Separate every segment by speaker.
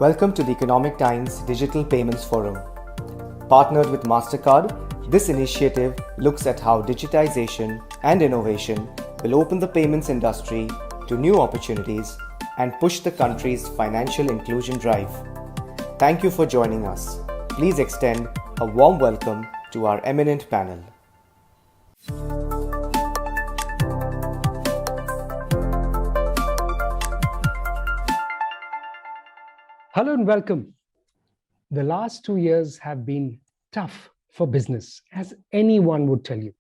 Speaker 1: Welcome to the Economic Times Digital Payments Forum. Partnered with MasterCard, this initiative looks at how digitization and innovation will open the payments industry to new opportunities and push the country's financial inclusion drive. Thank you for joining us. Please extend a warm welcome to our eminent panel.
Speaker 2: Hello and welcome. The last 2 years have been tough for business, as anyone would tell you,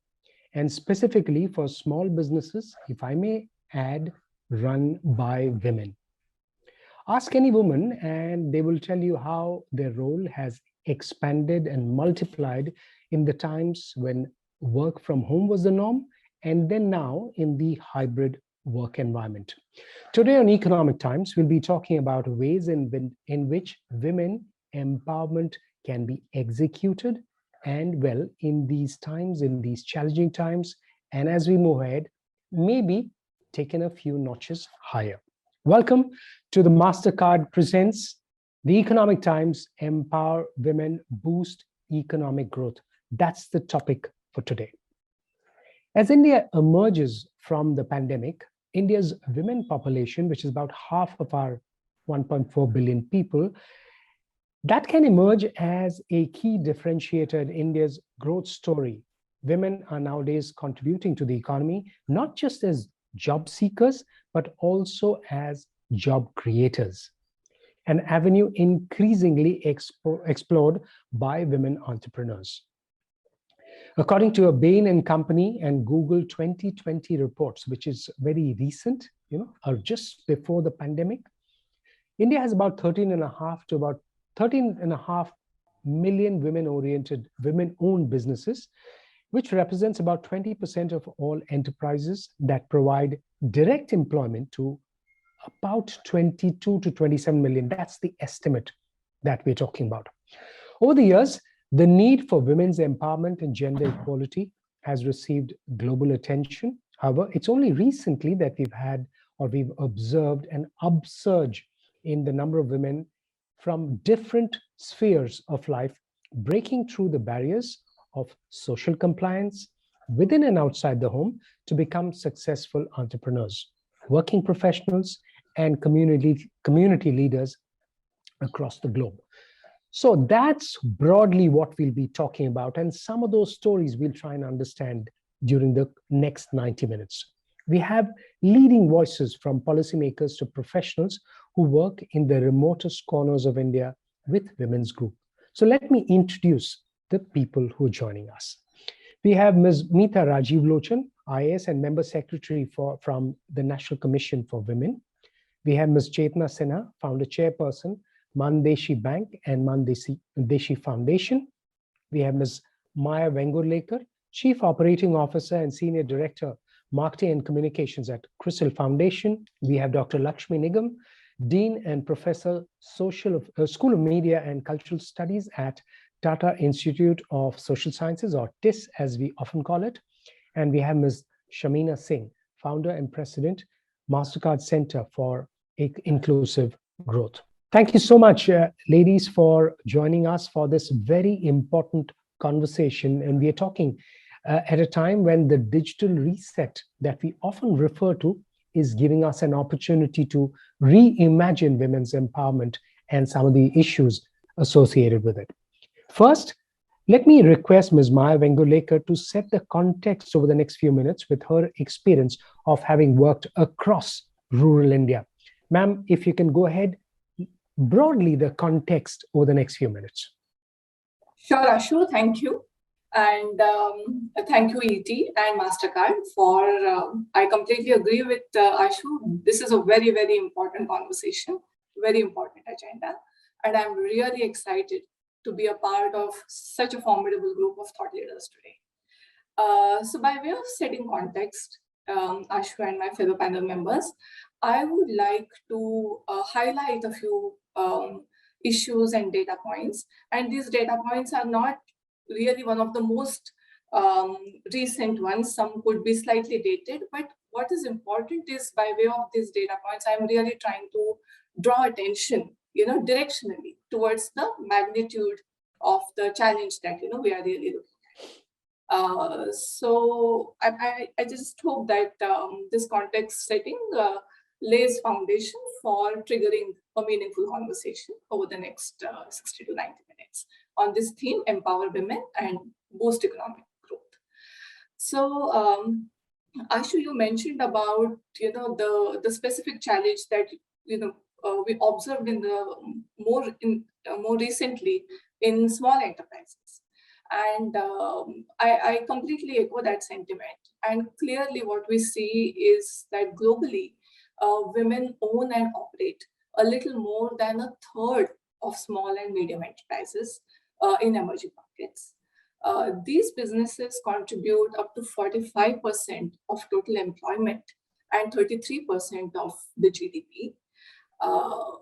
Speaker 2: and specifically for small businesses, if I may add, run by women. Ask any woman and they will tell you how their role has expanded and multiplied in the times when work from home was the norm, and then now in the hybrid work environment. Today on Economic Times, we'll be talking about ways in which women empowerment can be executed and well in these times, in these challenging times, and as we move ahead, maybe taken a few notches higher. Welcome to the MasterCard presents the Economic Times Empower Women, Boost Economic Growth. That's the topic for today. As India emerges from the pandemic, India's women population, which is about half of our 1.4 billion people, that can emerge as a key differentiator in India's growth story. Women are nowadays contributing to the economy, not just as job seekers, but also as job creators, an avenue increasingly explored by women entrepreneurs. According to a Bain & Company and Google 2020 reports, which is very recent, or just before the pandemic, India has about 13.5 million women-owned businesses, which represents about 20% of all enterprises that provide direct employment to about 22 to 27 million. That's the estimate that we're talking about. Over the years, the need for women's empowerment and gender equality has received global attention. However, it's only recently that we've observed an upsurge in the number of women from different spheres of life breaking through the barriers of social compliance within and outside the home to become successful entrepreneurs, working professionals, and community leaders across the globe. So that's broadly what we'll be talking about, and some of those stories we'll try and understand during the next 90 minutes. We have leading voices from policymakers to professionals who work in the remotest corners of India with Women's Group. So let me introduce the people who are joining us. We have Ms. Meeta Rajiv Lochan, IAS and Member Secretary from the National Commission for Women. We have Ms. Chetna Sinha, Founder Chairperson, Mandeshi Bank and Mandeshi Foundation. We have Ms. Maya Vengurlekar, Chief Operating Officer and Senior Director, Marketing and Communications at CRISIL Foundation. We have Dr. Lakshmi Nigam, Dean and Professor, School of Media and Cultural Studies at Tata Institute of Social Sciences, or TISS as we often call it. And we have Ms. Shamina Singh, Founder and President, MasterCard Center for Inclusive Growth. Thank you so much, ladies, for joining us for this very important conversation. And we are talking at a time when the digital reset that we often refer to is giving us an opportunity to reimagine women's empowerment and some of the issues associated with it. First, let me request Ms. Maya Vengurlekar to set the context over the next few minutes with her experience of having worked across rural India. Ma'am, if you can go ahead, broadly the context over the next few minutes.
Speaker 3: Sure, Ashu, thank you. And thank you, ET and MasterCard for, I completely agree with Ashu. This is a very, very important conversation, very important agenda. And I'm really excited to be a part of such a formidable group of thought leaders today. So by way of setting context, Ashu and my fellow panel members, I would like to highlight a few issues and data points. And these data points are not really one of the most recent ones. Some could be slightly dated, but what is important is by way of these data points, I'm really trying to draw attention directionally towards the magnitude of the challenge that, we are really looking at. So I just hope that this context setting lays foundation for triggering a meaningful conversation over the next 60 to 90 minutes on this theme, empower women and boost economic growth. So, Ashu, you mentioned about, the specific challenge that, we observed in the more recently in small enterprises. And I completely echo that sentiment. And clearly what we see is that globally, women own and operate a little more than a third of small and medium enterprises in emerging markets. These businesses contribute up to 45% of total employment and 33% of the GDP.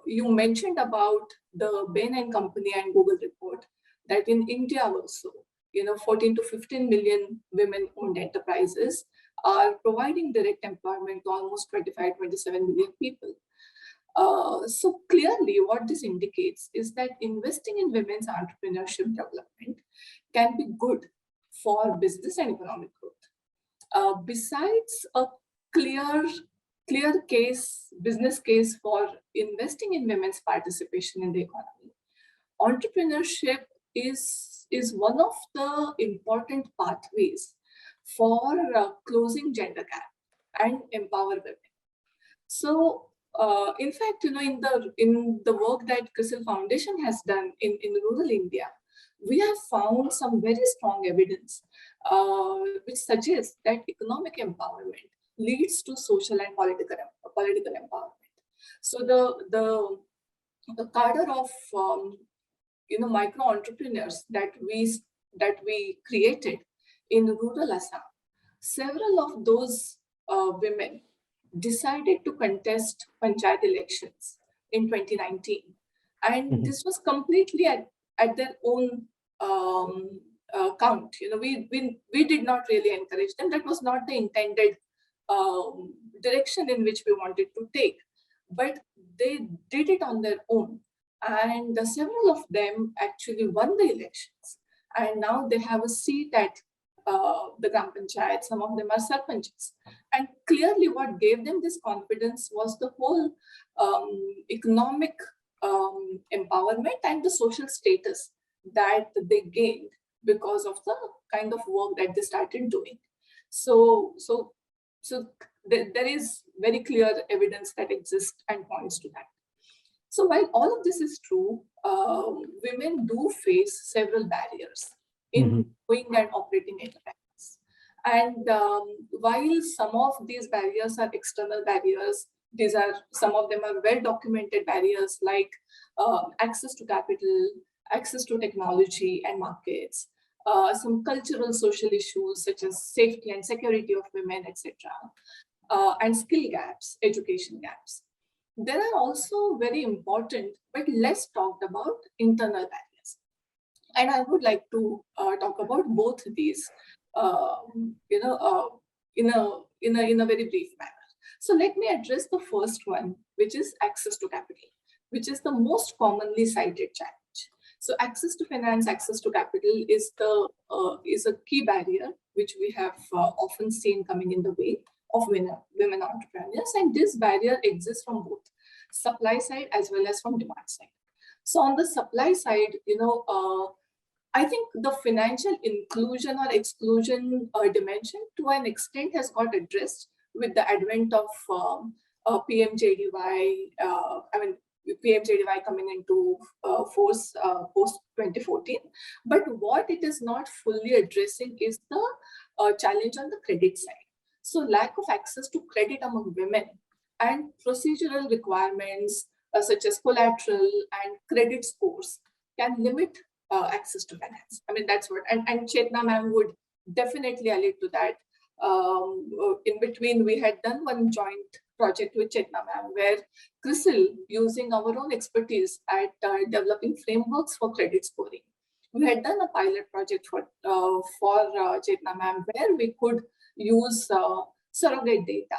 Speaker 3: You mentioned about the Bain and Company and Google report that in India also, 14 to 15 million women-owned enterprises are providing direct employment to almost 25, 27 million people. So clearly what this indicates is that investing in women's entrepreneurship development can be good for business and economic growth. Besides a clear business case for investing in women's participation in the economy, entrepreneurship is one of the important pathways for closing gender gap and empower women. So, in fact, in the work that CRISIL Foundation has done in rural India, we have found some very strong evidence which suggests that economic empowerment leads to social and political empowerment. So the cadre of micro entrepreneurs that we created in rural Assam, several of those women decided to contest panchayat elections in 2019, and this was completely at their own count. We did not really encourage them. That was not the intended direction in which we wanted to take, but they did it on their own, and several of them actually won the elections, and now they have a seat at the Gram Panchayat. Some of them are sarpanches. And clearly what gave them this confidence was the whole economic empowerment and the social status that they gained because of the kind of work that they started doing. So there is very clear evidence that exists and points to that. So while all of this is true, women do face several barriers in going and operating enterprises. And while some of these barriers are external barriers, some of them are well-documented barriers like access to capital, access to technology and markets, some cultural social issues such as safety and security of women, etc., and skill gaps, education gaps. There are also very important but less talked about internal barriers. And I would like to talk about both these, in a very brief manner. So let me address the first one, which is access to capital, which is the most commonly cited challenge. So access to finance, access to capital is a key barrier which we have often seen coming in the way of women entrepreneurs, and this barrier exists from both supply side as well as from demand side. So on the supply side, I think the financial inclusion or exclusion dimension to an extent has got addressed with the advent of PMJDY. PMJDY coming into force post 2014. But what it is not fully addressing is the challenge on the credit side. So lack of access to credit among women and procedural requirements such as collateral and credit scores can limit access to finance. I mean, that's what, and Chetna ma'am would definitely allude to that. In between, we had done one joint project with Chetna ma'am where CRISIL, using our own expertise at developing frameworks for credit scoring, we had done a pilot project for Chetna ma'am where we could use surrogate data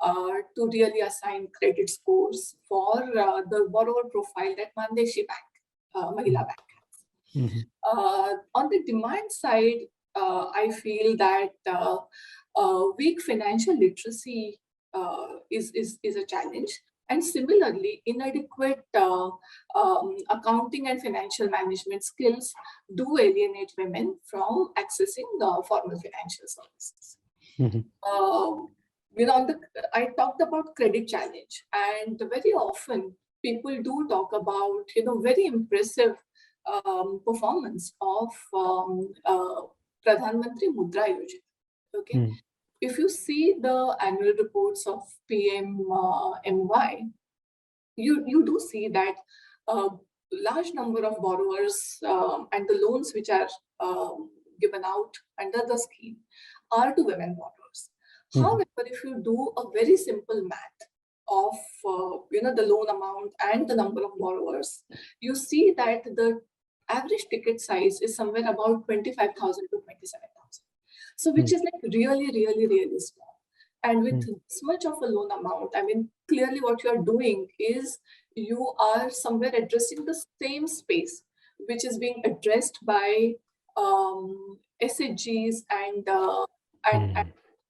Speaker 3: to really assign credit scores for the borrower profile that Mandeshi Bank, Mahila Bank has. On the demand side, I feel that weak financial literacy is a challenge. And similarly, inadequate accounting and financial management skills do alienate women from accessing formal financial services. I talked about credit challenge, and very often people do talk about very impressive performance of Pradhan Mantri Mudra Yojana. Okay. If you see the annual reports of PMMY, you do see that large number of borrowers and the loans which are given out under the scheme are to women borrowers. However, if you do a very simple math of the loan amount and the number of borrowers, you see that the average ticket size is somewhere about 25,000 to 27,000. So which is like really, really, really small. And with this much of a loan amount, I mean, clearly what you are doing is you are somewhere addressing the same space which is being addressed by SHGs and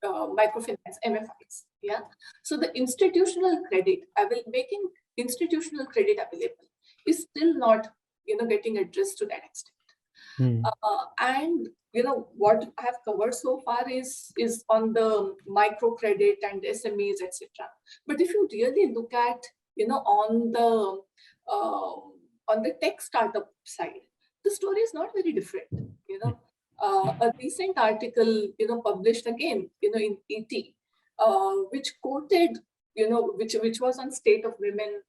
Speaker 3: microfinance, MFIs. Yeah. So the institutional credit, making institutional credit available is still not, getting addressed to that extent. And what I have covered so far is on the microcredit and SMEs, etc. But if you really look at on the tech startup side, the story is not very different. A recent article published again in ET, which quoted which was on state of women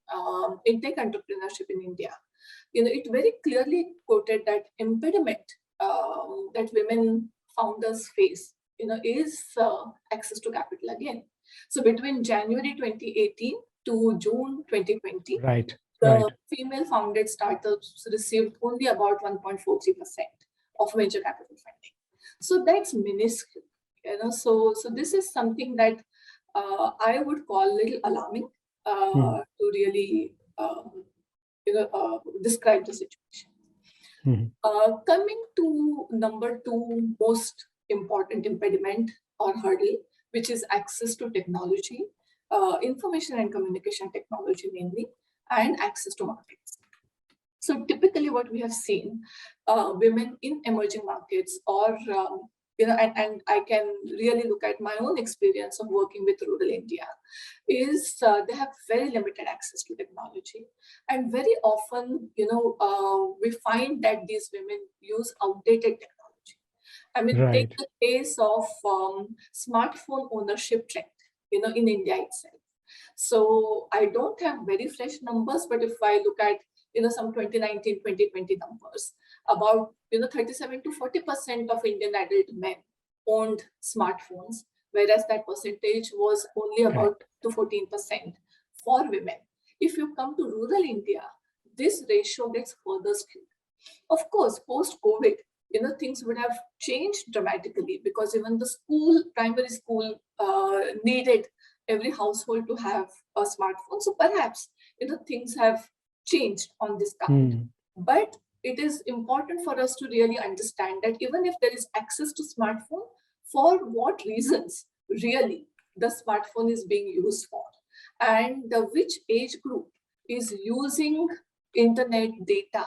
Speaker 3: in tech entrepreneurship in India. It very clearly quoted that impediment that women founders face, is access to capital again. So between January 2018 to June 2020, the female founded startups received only about 1.43% of venture capital funding. So that's minuscule. So this is something that I would call a little alarming to really describe the situation. Coming to number 2 most important impediment or hurdle, which is access to technology, information and communication technology mainly, and access to markets. So typically what we have seen, women in emerging markets or, and I can really look at my own experience of working with rural India, is they have very limited access to technology. And very often, we find that these women use outdated technology. I mean, take the case of smartphone ownership trend, in India itself. So I don't have very fresh numbers, but if I look at some 2019, 2020 numbers, about 37 to 40% of Indian adult men owned smartphones, whereas that percentage was only about to 14% for women. If you come to rural India, this ratio gets further skewed. Of course, post-COVID, things would have changed dramatically because even the primary school needed every household to have a smartphone. So perhaps, things have changed on this count. But it is important for us to really understand that even if there is access to smartphone, for what reasons really the smartphone is being used for, and which age group is using internet data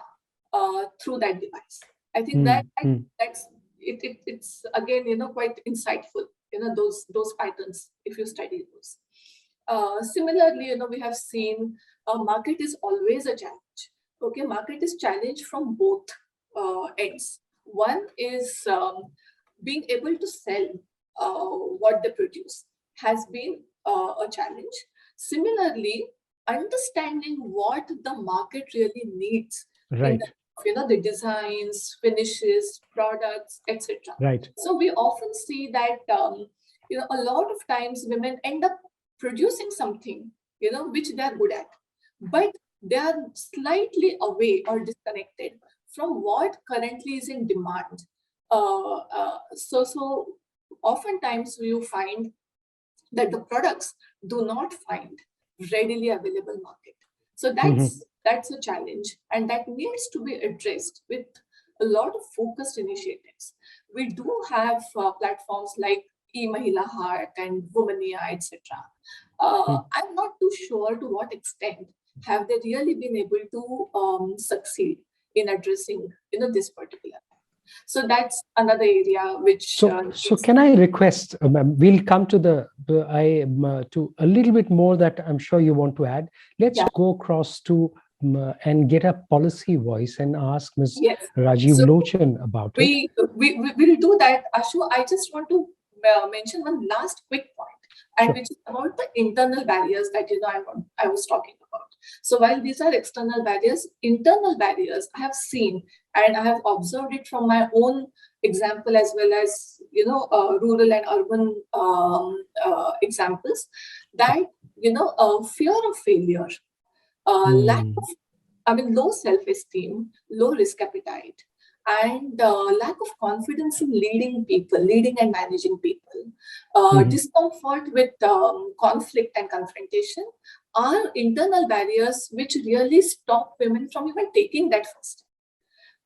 Speaker 3: through that device. I think that's it's again quite insightful, those patterns if you study those. Similarly, we have seen market is always a challenge. Okay, market is challenged from both ends. One is being able to sell what they produce has been a challenge. Similarly, understanding what the market really needs, the designs, finishes, products, etc. So we often see that a lot of times women end up producing something which they are good at, but they are slightly away or disconnected from what currently is in demand. So oftentimes you find that the products do not find readily available market. So that's a challenge, and that needs to be addressed with a lot of focused initiatives. We do have platforms like eMahila Heart and Womania, etc. I'm not too sure to what extent have they really been able to succeed in addressing this particular. So that's another area which.
Speaker 2: So can I request? We'll come to to a little bit more that I'm sure you want to add. Let's go across to and get a policy voice and ask Ms. Rajiv Lochan about it.
Speaker 3: We will do that, Ashu. I just want to mention one last quick point, and which is about the internal barriers that I was talking about. So while these are external barriers, internal barriers I have seen and I have observed it from my own example as well as rural and urban examples, that fear of failure, lack of low self-esteem, low risk appetite, and lack of confidence in leading and managing people, discomfort with conflict and confrontation are internal barriers which really stop women from even taking that first step.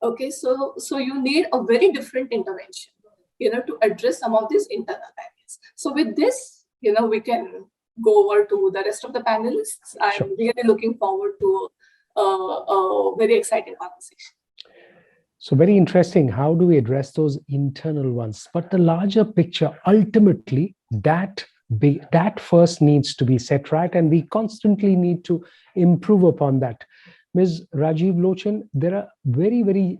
Speaker 3: Okay, so you need a very different intervention, to address some of these internal barriers. So with this, we can go over to the rest of the panelists. I'm really looking forward to a very exciting conversation.
Speaker 2: So very interesting. How do we address those internal ones? But the larger picture, ultimately, that first needs to be set right, and we constantly need to improve upon that. Ms. Rajiv Lochan,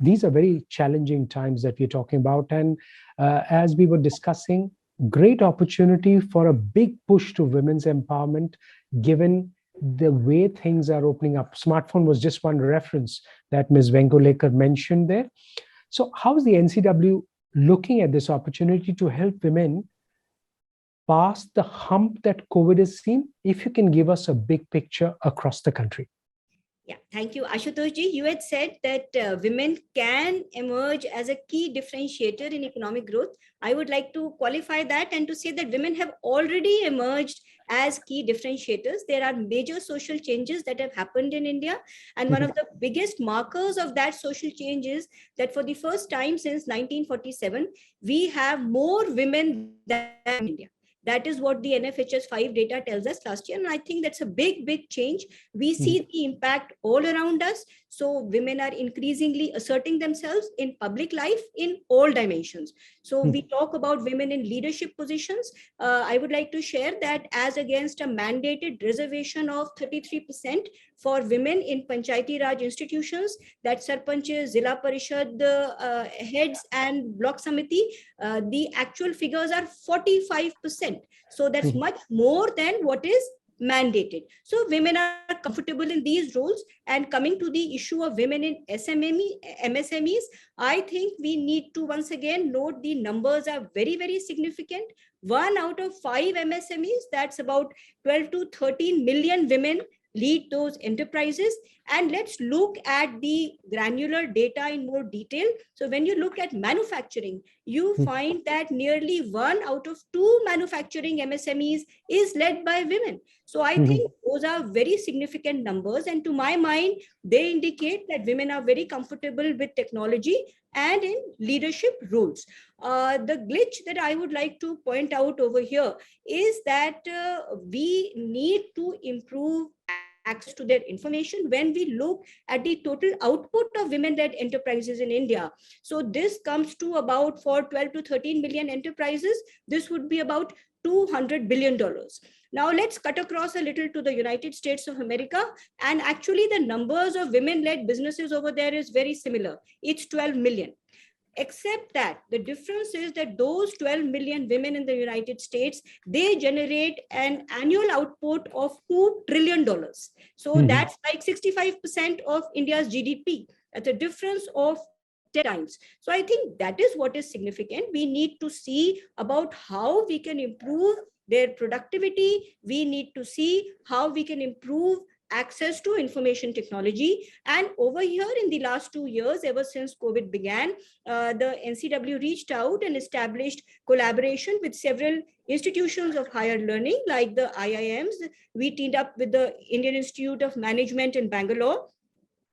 Speaker 2: these are very challenging times that we're talking about, and as we were discussing, great opportunity for a big push to women's empowerment, given the way things are opening up. Smartphone was just one reference that Ms. Vengolekar mentioned there. So how is the NCW looking at this opportunity to help women pass the hump that COVID has seen? If you can give us a big picture across the country.
Speaker 4: Yeah, thank you. Ashutoshji, you had said that women can emerge as a key differentiator in economic growth. I would like to qualify that and to say that women have already emerged as key differentiators. There are major social changes that have happened in India. And one of the biggest markers of that social change is that for the first time since 1947, we have more women than in India. That is what the NFHS 5 data tells us last year. And I think that's a big, big change. We see the impact all around us. So women are increasingly asserting themselves in public life in all dimensions. So we talk about women in leadership positions. I would like to share that as against a mandated reservation of 33% for women in Panchayati Raj institutions, that Sarpanches, Zilla Parishad heads and Block Samiti, the actual figures are 45%. So that's much more than what is mandated. So women are comfortable in these roles. And coming to the issue of women in MSMEs, I think we need to once again note the numbers are very, very significant. 1 out of 5 MSMEs, that's about 12 to 13 million women lead those enterprises. And let's look at the granular data in more detail. So when you look at manufacturing, you find that nearly 1 out of 2 manufacturing MSMEs is led by women. So I think those are very significant numbers. And to my mind, they indicate that women are very comfortable with technology and in leadership roles. The glitch that I would like to point out over here is that we need to improve access to their information when we look at the total output of women-led enterprises in India. So this comes to about, for 12 to 13 million enterprises, this would be about $200 billion. Now let's cut across a little to the United States of America. And actually the numbers of women-led businesses over there is very similar. It's 12 million. Except that the difference is that those 12 million women in the United States, they generate an annual output of $2 trillion. So that's like 65% of India's GDP. That's a difference of 10 times. So I think that is what is significant. We need to see about how we can improve their productivity. We need to see how we can improve access to information technology. And over here in the last 2 years, ever since COVID began, the NCW reached out and established collaboration with several institutions of higher learning like the IIMs. We teamed up with the Indian Institute of Management in Bangalore,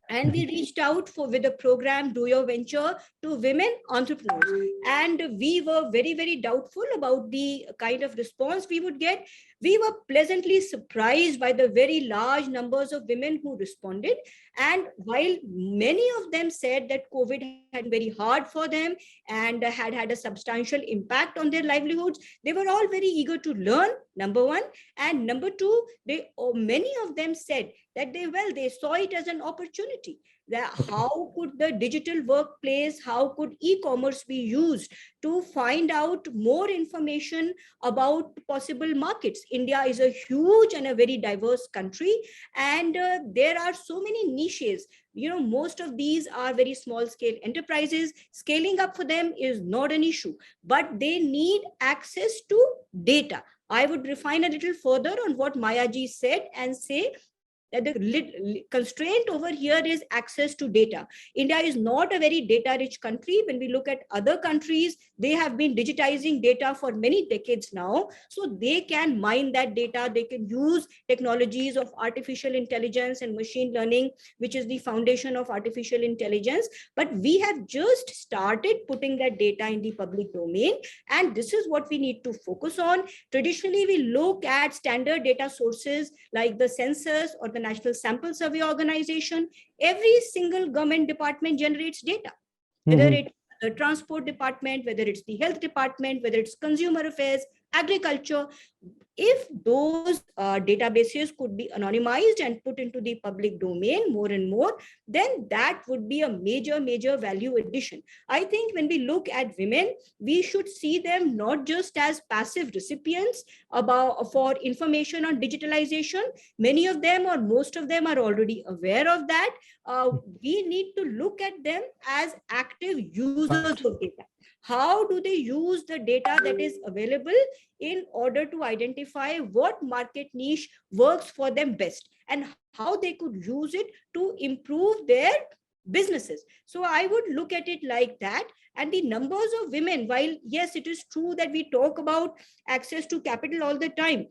Speaker 4: and we reached out with a program, Do Your Venture, to women entrepreneurs. And we were very, very doubtful about the kind of response we would get. We were pleasantly surprised by the very large numbers of women who responded. And while many of them said that COVID had been very hard for them and had a substantial impact on their livelihoods, they were all very eager to learn, number one. And number two, many of them said that they saw it as an opportunity. That how could the digital workplace, how could e-commerce be used to find out more information about possible markets? India is a huge and a very diverse country, and there are so many niches. Most of these are very small scale enterprises. Scaling up for them is not an issue, but they need access to data. I would refine a little further on what Maya ji said and say that the constraint over here is access to data. India is not a very data-rich country. When we look at other countries, they have been digitizing data for many decades now. So they can mine that data. They can use technologies of artificial intelligence and machine learning, which is the foundation of artificial intelligence. But we have just started putting that data in the public domain. And this is what we need to focus on. Traditionally, we look at standard data sources like the census or the National Sample Survey Organization. Every single government department generates data, whether it's the transport department, whether it's the health department, whether it's consumer affairs, agriculture. If those databases could be anonymized and put into the public domain more and more, then that would be a major, major value addition. I think when we look at women, we should see them not just as passive recipients for information on digitalization. Many of them or most of them are already aware of that. We need to look at them as active users of data. How do they use the data that is available in order to identify what market niche works for them best and how they could use it to improve their businesses? So I would look at it like that. And the numbers of women, while yes, it is true that we talk about access to capital all the time,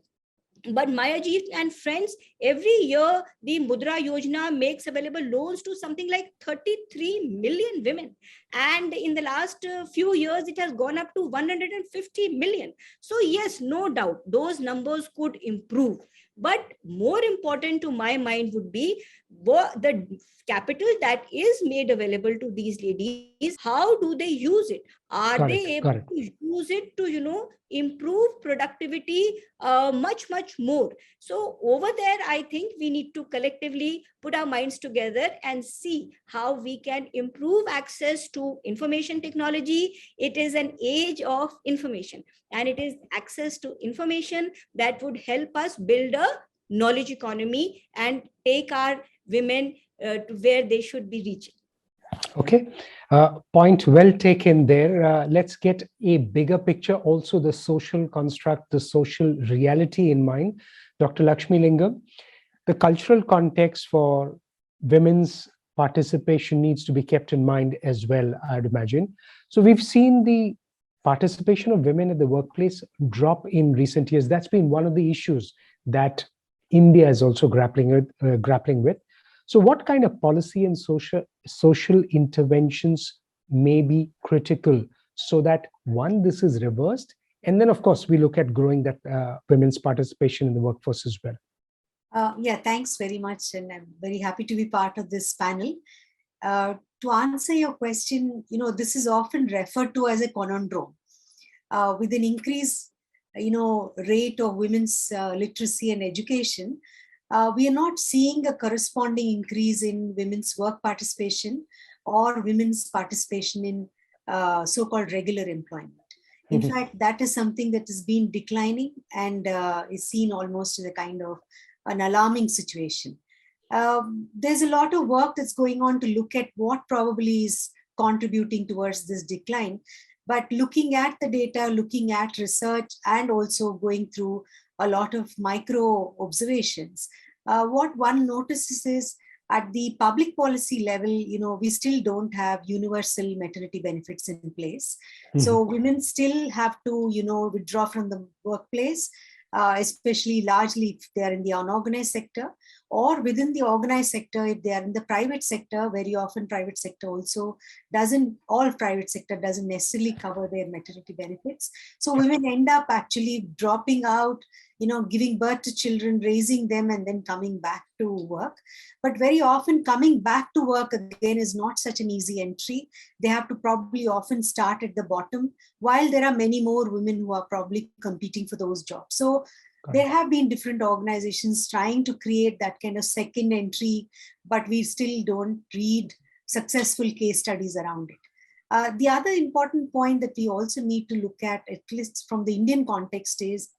Speaker 4: but Mayaji and friends, every year the Mudra Yojana makes available loans to something like 33 million women. And in the last few years, it has gone up to 150 million. So yes, no doubt, those numbers could improve. But more important to my mind would be the capital that is made available to these ladies. How do they use it? Are they able to use it to, improve productivity much, much more? So over there, I think we need to collectively put our minds together and see how we can improve access to information technology. It is an age of information, and it is access to information that would help us build a knowledge economy and take our women to where they should be reaching.
Speaker 2: Okay, point well taken there. Let's get a bigger picture, also the social construct, the social reality in mind. Dr. Lakshmi Lingam, the cultural context for women's participation needs to be kept in mind as well, I'd imagine. So we've seen the participation of women at the workplace drop in recent years. That's been one of the issues that India is also grappling with. So what kind of policy and social interventions may be critical so that, one, this is reversed, and then, of course, we look at growing that women's participation in the workforce as well?
Speaker 5: Yeah, thanks very much. And I'm very happy to be part of this panel. To answer your question, this is often referred to as a conundrum. With an increase, rate of women's literacy and education, we are not seeing a corresponding increase in women's work participation or women's participation in so-called regular employment. In fact, that is something that has been declining and is seen almost as a kind of an alarming situation. There's a lot of work that's going on to look at what probably is contributing towards this decline. But looking at the data, looking at research, and also going through a lot of micro observations, what one notices is at the public policy level, we still don't have universal maternity benefits in place. So women still have to, withdraw from the workplace, especially largely if they are in the unorganized sector, or within the organized sector, if they are in the private sector. Very often private sector also all private sector doesn't necessarily cover their maternity benefits. So women end up actually dropping out, giving birth to children, raising them, and then coming back to work. But very often coming back to work again is not such an easy entry. They have to probably often start at the bottom, while there are many more women who are probably competing for those jobs. So there have been different organizations trying to create that kind of second entry, but we still don't read successful case studies around it. The other important point that we also need to look at least from the Indian context, is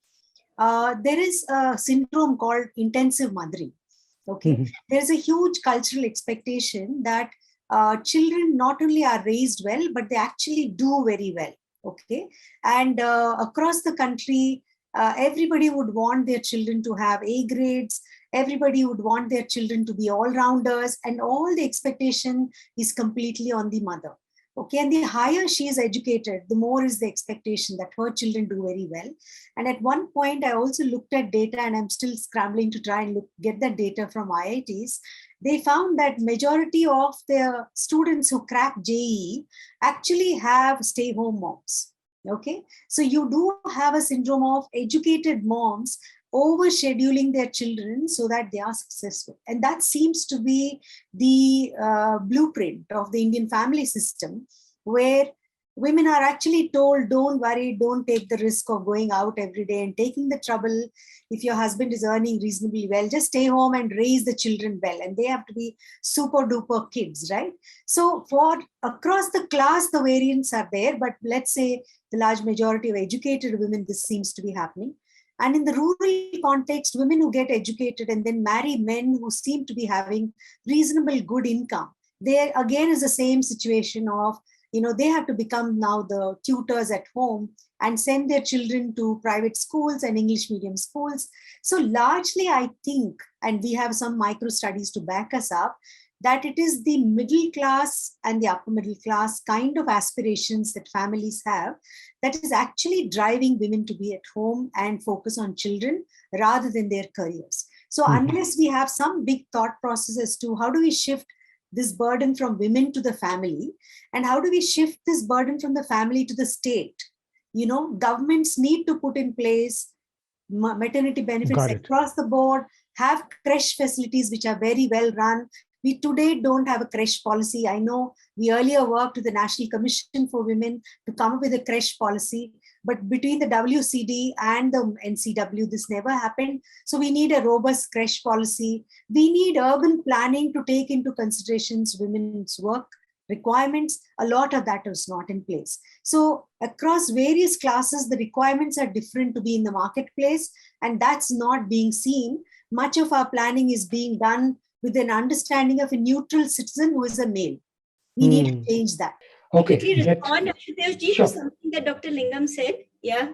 Speaker 5: there is a syndrome called intensive mothering. Okay, there's a huge cultural expectation that children not only are raised well, but they actually do very well. Okay, and across the country, everybody would want their children to have A grades. Everybody would want their children to be all-rounders, and all the expectation is completely on the mother. Okay, and the higher she is educated, the more is the expectation that her children do very well. And at one point, I also looked at data, and I'm still scrambling to try and get that data from IITs. They found that majority of the students who crack JEE actually have stay-home moms. Okay, so you do have a syndrome of educated moms overscheduling their children so that they are successful. And that seems to be the blueprint of the Indian family system, where women are actually told, don't worry, don't take the risk of going out every day and taking the trouble. If your husband is earning reasonably well, just stay home and raise the children well. And they have to be super duper kids, right? So for across the class, the variants are there, but let's say the large majority of educated women, this seems to be happening. And in the rural context, women who get educated and then marry men who seem to be having reasonable good income, there again is the same situation of, they have to become now the tutors at home and send their children to private schools and English medium schools. So largely, I think, and we have some micro studies to back us up, that it is the middle class and the upper middle class kind of aspirations that families have that is actually driving women to be at home and focus on children rather than their careers. So unless we have some big thought process as to how do we shift this burden from women to the family, and how do we shift this burden from the family to the state, governments need to put in place maternity benefits across the board, have creche facilities which are very well run. We today don't have a creche policy. I know we earlier worked with the National Commission for Women to come up with a creche policy, but between the WCD and the NCW, this never happened. So we need a robust creche policy. We need urban planning to take into considerations women's work requirements. A lot of that is not in place. So across various classes, the requirements are different to be in the marketplace, and that's not being seen. Much of our planning is being done with an understanding of a neutral citizen who is a male. We need to change that.
Speaker 4: Okay. Quickly respond, Ashutosh ji, to something that Dr. Lingam said. Yeah.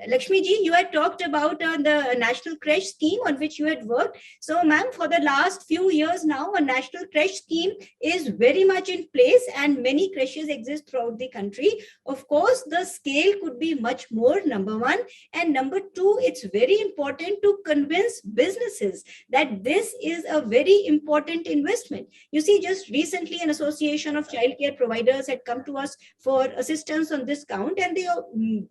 Speaker 4: Lakshmi ji, you had talked about the national creche scheme on which you had worked. So, ma'am, for the last few years now, a national creche scheme is very much in place and many creches exist throughout the country. Of course, the scale could be much more, number one. And number two, it's very important to convince businesses that this is a very important investment. You see, just recently, an association of childcare providers had come to us for assistance on this count, and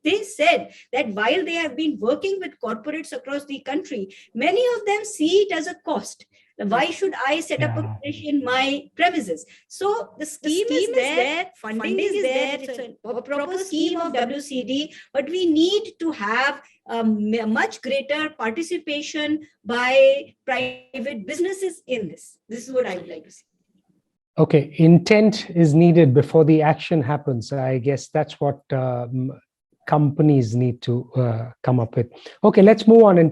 Speaker 4: they said that while they have been working with corporates across the country, many of them see it as a cost. Why should I set up a creche in my premises? So the scheme is there, funding is there, it's a proper scheme of WCD, but we need to have a much greater participation by private businesses in this. This is what I would like to see.
Speaker 2: Okay, intent is needed before the action happens. I guess that's what companies need to come up with. Okay, let's move on and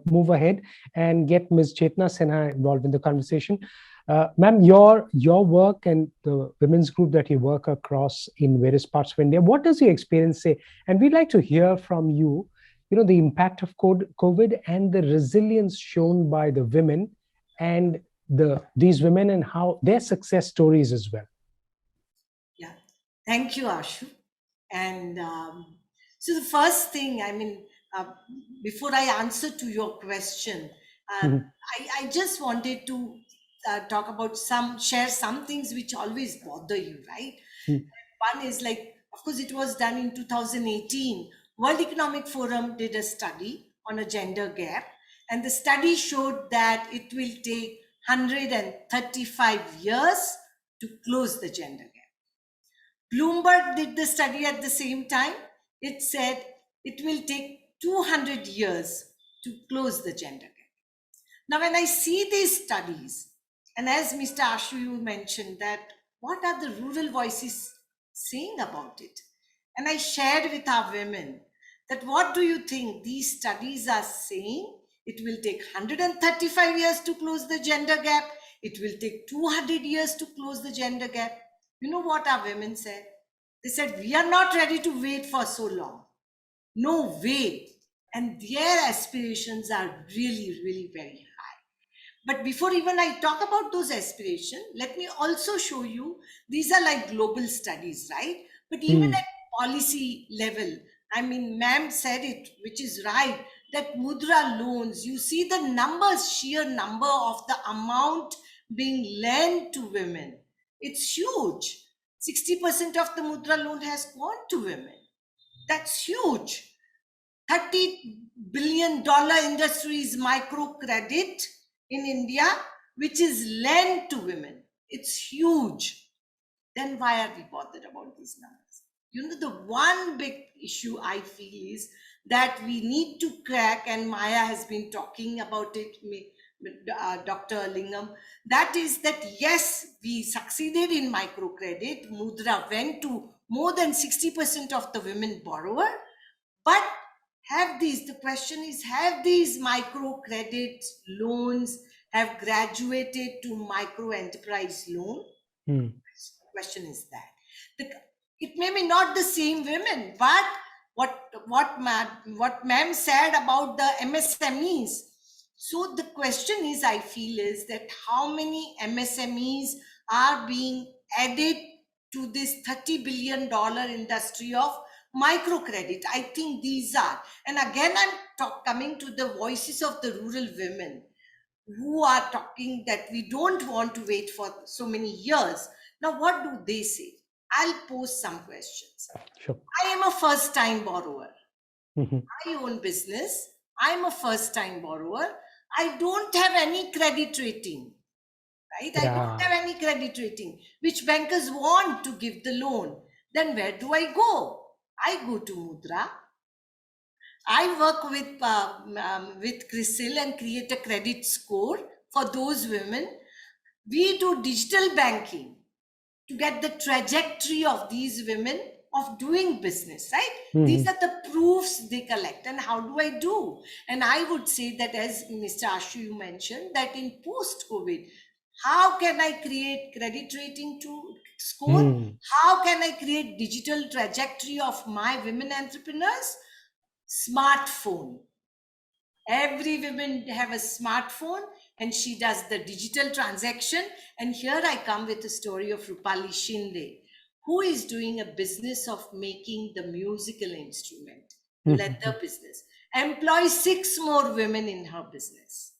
Speaker 2: move ahead and get Ms. Chetna Sinha involved in the conversation. Ma'am, your work and the women's group that you work across in various parts of India, what does your experience say? And we'd like to hear from you the impact of COVID and the resilience shown by the women and these women and how their success stories as well.
Speaker 6: Yeah, thank you, Ashu. And so the first thing, before I answer to your question, I just wanted to talk about share some things which always bother you, right? One is like, of course, it was done in 2018. World Economic Forum did a study on a gender gap, and the study showed that it will take 135 years to close the gender gap. Bloomberg did the study at the same time. It said it will take 200 years to close the gender gap. Now, when I see these studies, and as Mr. Ashu, you mentioned that, what are the rural voices saying about it? And I shared with our women that, what do you think these studies are saying? It will take 135 years to close the gender gap. It will take 200 years to close the gender gap. You know what our women said? They said, we are not ready to wait for so long. No way. And their aspirations are really, really very high. But before even I talk about those aspirations, let me also show you, these are like global studies, right? But even at policy level, ma'am said it, which is right, that mudra loans, you see the numbers, sheer number of the amount being lent to women. It's huge. 60% of the mudra loan has gone to women. That's huge. $30 billion industries microcredit in India, which is lent to women. It's huge. Then why are we bothered about these numbers? The one big issue I feel is that we need to crack, and Maya has been talking about it, Dr. Lingam, that is that, yes, we succeeded in microcredit. Mudra went to more than 60% of the women borrower, but the question is, have these microcredit loans have graduated to micro enterprise loan? The question is that. It may be not the same women, but what ma'am said about the MSMEs. So the question is, I feel, is that how many MSMEs are being added to this $30 billion industry of microcredit? I think these are. And again, I'm coming to the voices of the rural women who are talking that we don't want to wait for so many years. Now, what do they say? I'll pose some questions.
Speaker 2: Sure.
Speaker 6: I am a first-time borrower. I own business. I'm a first-time borrower. I don't have any credit rating, right? I don't have any credit rating, which bankers want to give the loan. Then where do I go? I go to Mudra. I work with CRISIL and create a credit score for those women. We do digital banking to get the trajectory of these women of doing business, right? These are the proofs they collect. And how do I do? And I would say that, as Mr. Ashu, you mentioned, that in post-COVID, how can I create credit rating to score? How can I create digital trajectory of my women entrepreneurs? Smartphone. Every woman have a smartphone, and she does the digital transaction. And here I come with a story of Rupali Shinde, who is doing a business of making the musical instrument, leather business, employs 6 more women in her business.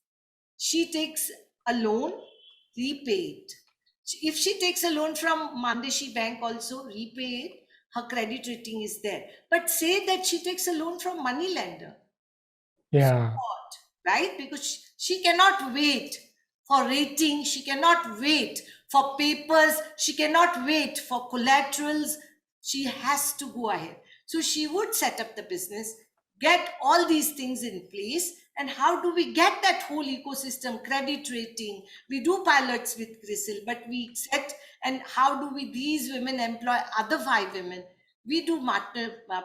Speaker 6: She takes a loan, repay it. If she takes a loan from Mandeshi Bank also, repay it, her credit rating is there. But say that she takes a loan from money lender.
Speaker 2: Yeah.
Speaker 6: Right? Because she cannot wait for rating. She cannot wait for papers. She cannot wait for collaterals. She has to go ahead. So she would set up the business, get all these things in place. And how do we get that whole ecosystem, credit rating? We do pilots with CRISIL, but we set, and how do these women employ other 5 women? We do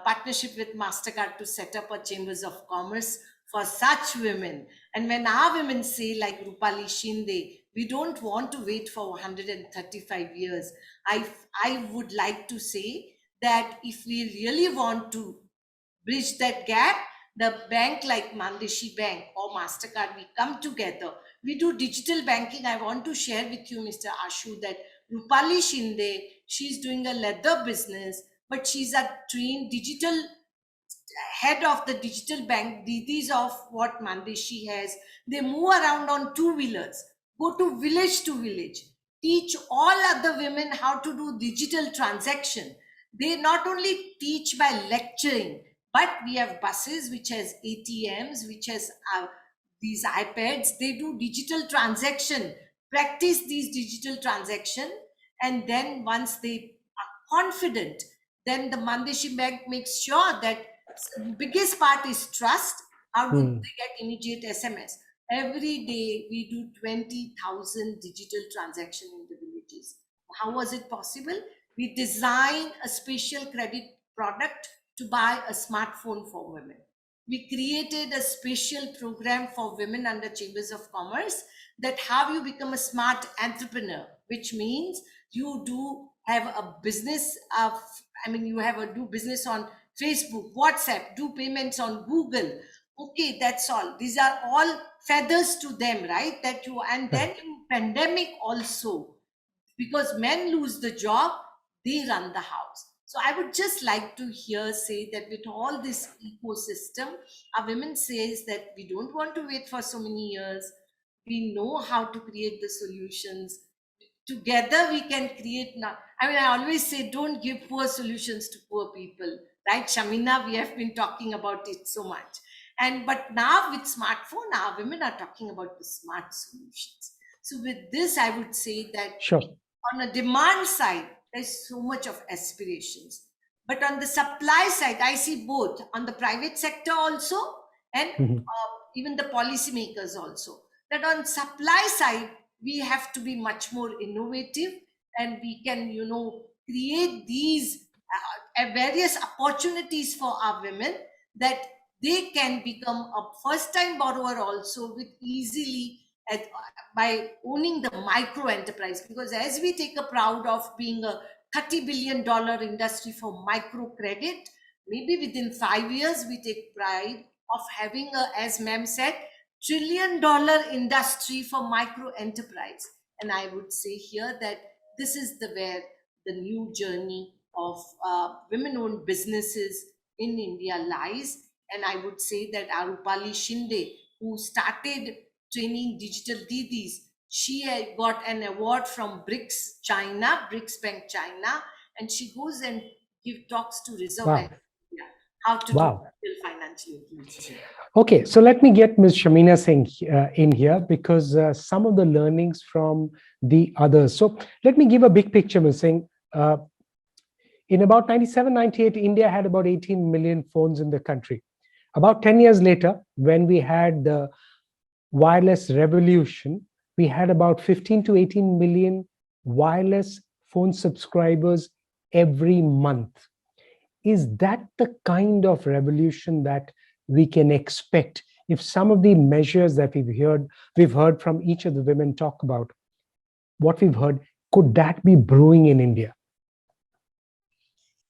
Speaker 6: partnership with MasterCard to set up a chambers of commerce for such women. And when our women say, like Rupali Shinde, we don't want to wait for 135 years, I would like to say that if we really want to bridge that gap, the bank like Mandeshi Bank or MasterCard, we come together. We do digital banking. I want to share with you, Mr. Ashu, that Rupali Shinde, she's doing a leather business, but she's a trained digital head of the digital bank. Didis of what Mandeshi has. They move around on two-wheelers, go to village, teach all other women how to do digital transaction. They not only teach by lecturing, but we have buses which has ATMs, which has these iPads. They do digital transaction, practice these digital transaction, and then once they are confident, then the Mandeshi Bank makes sure that biggest part is trust. How do they get immediate SMS? Every day we do 20,000 digital transactions in the villages. How was it possible? We designed a special credit product to buy a smartphone for women. We created a special program for women under Chambers of Commerce that how you become a smart entrepreneur, which means you do have a business of, you have a do business on Facebook, WhatsApp, do payments on Google. Okay, that's all. These are all feathers to them, right? That you, and then in pandemic also, because men lose the job, they run the house. So I would just like to say that with all this ecosystem, our women says that we don't want to wait for so many years. We know how to create the solutions. Together we can create now. I always say, don't give poor solutions to poor people, right? Shamina, we have been talking about it so much. But now with smartphone, our women are talking about the smart solutions. So with this, I would say that on a demand side, there's so much of aspirations. But on the supply side, I see both on the private sector also, and even the policymakers also. That on supply side, we have to be much more innovative, and we can, create these various opportunities for our women that they can become a first-time borrower also with easily by owning the micro enterprise. Because as we take a proud of being a $30 billion industry for micro credit, maybe within 5 years we take pride of having as ma'am said, $1 trillion industry for micro enterprise. And I would say here that this is where the new journey of women-owned businesses in India lies. And I would say that Rupali Shinde, who started training digital Didis, she got an award from BRICS Bank China, and she goes and give talks to Reserve Bank of India, how to do financial inclusion.
Speaker 2: Okay, so let me get Ms. Shamina Singh in here, because some of the learnings from the others. So let me give a big picture, Ms. Singh. In about 97, 98, India had about 18 million phones in the country. About 10 years later, when we had the wireless revolution, we had about 15 to 18 million wireless phone subscribers every month. Is that the kind of revolution that we can expect if some of the measures that we've heard from each of the women talk about, what we've heard, could that be brewing in India?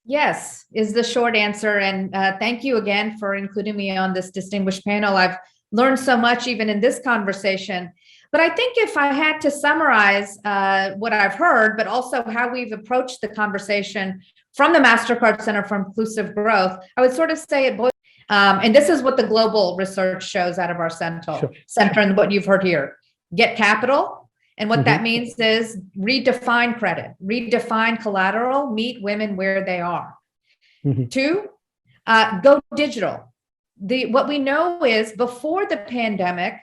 Speaker 7: Yes, is the short answer. And thank you again for including me on this distinguished panel. I've learned so much even in this conversation. But I think if I had to summarize what I've heard, but also how we've approached the conversation from the MasterCard Center for Inclusive Growth, I would sort of say it boils. And this is what the global research shows out of our center and what you've heard here. Get capital. And what that means is redefine credit, redefine collateral, meet women where they are. 2, go digital. What we know is before the pandemic,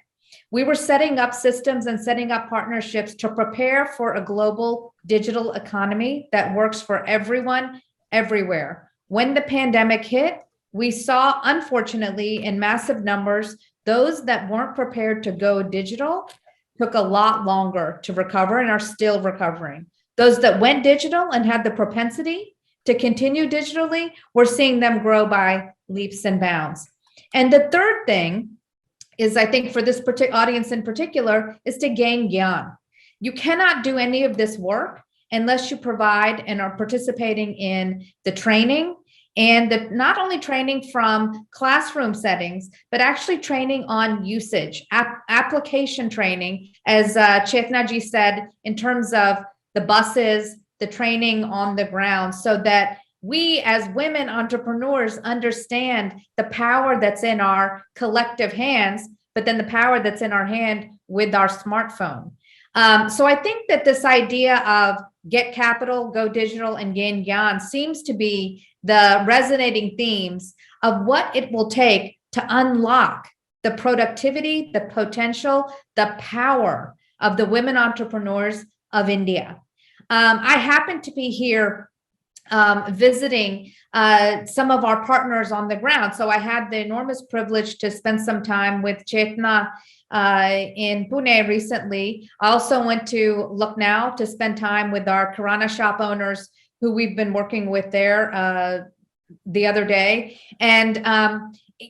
Speaker 7: we were setting up systems and setting up partnerships to prepare for a global digital economy that works for everyone, everywhere. When the pandemic hit, we saw, unfortunately, in massive numbers, those that weren't prepared to go digital took a lot longer to recover and are still recovering. Those that went digital and had the propensity to continue digitally, we're seeing them grow by leaps and bounds. And the third thing is, I think for this audience in particular, is to gain gyan. You cannot do any of this work unless you provide and are participating in the training, and not only training from classroom settings, but actually training on usage, application training, as Chetna ji said, in terms of the buses, the training on the ground, so that we as women entrepreneurs understand the power that's in our collective hands, but then the power that's in our hand with our smartphone. So I think that this idea of get capital, go digital, and gain gyan seems to be the resonating themes of what it will take to unlock the productivity, the potential, the power of the women entrepreneurs of India. I happen to be here visiting some of our partners on the ground. So I had the enormous privilege to spend some time with Chetna in Pune recently. I also went to Lucknow to spend time with our Kirana shop owners who we've been working with there the other day. And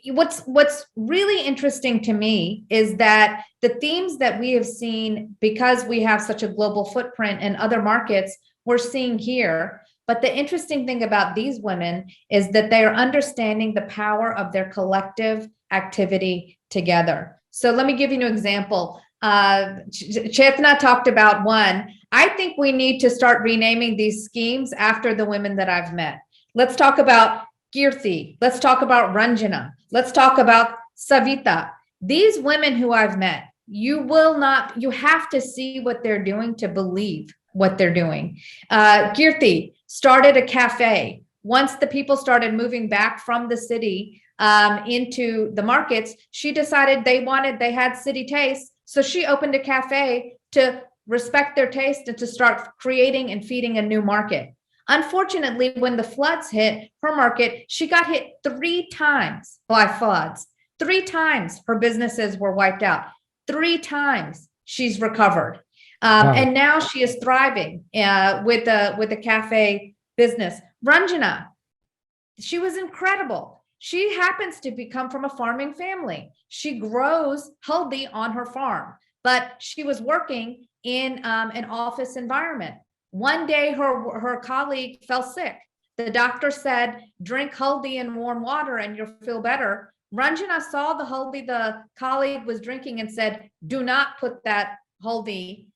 Speaker 7: what's really interesting to me is that the themes that we have seen, because we have such a global footprint in other markets, we're seeing here. But the interesting thing about these women is that they are understanding the power of their collective activity together. So let me give you an example. Chetna talked about one. I think we need to start renaming these schemes after the women that I've met. Let's talk about Kirti. Let's talk about Ranjana. Let's talk about Savita. These women who I've met, you have to see what they're doing to believe what they're doing. Kirti started a cafe. Once the people started moving back from the city into the markets, she decided they had city tastes. So she opened a cafe to respect their taste and to start creating and feeding a new market. Unfortunately, when the floods hit her market, she got hit 3 times by floods. 3 times her businesses were wiped out. 3 times she's recovered. And now she is thriving with the cafe business. Ranjana, she was incredible. She happens to come from a farming family. She grows haldi on her farm, but she was working in an office environment. One day, her colleague fell sick. The doctor said, drink haldi in warm water and you'll feel better. Ranjana saw the haldi the colleague was drinking and said, do not put that haldi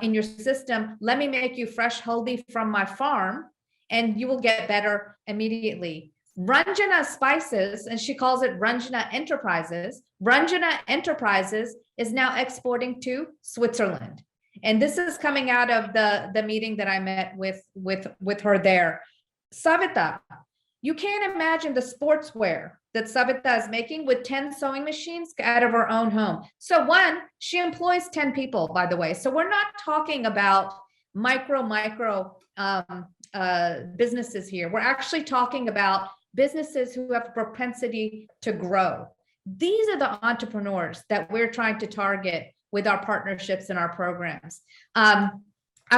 Speaker 7: in your system. Let me make you fresh haldi from my farm and you will get better immediately. Ranjana Spices, and she calls it Ranjana Enterprises. Ranjana Enterprises is now exporting to Switzerland. And this is coming out of the meeting that I met with her there. Savita, you can't imagine the sportswear that Savita is making with 10 sewing machines out of her own home. So one, she employs 10 people, by the way. So we're not talking about micro businesses here. We're actually talking about businesses who have a propensity to grow. These are the entrepreneurs that we're trying to target with our partnerships and our programs. I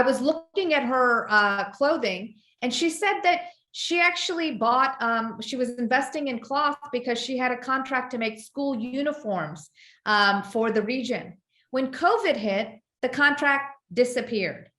Speaker 7: was looking at her clothing, and she said that she actually bought, she was investing in cloth because she had a contract to make school uniforms for the region. When COVID hit, the contract disappeared.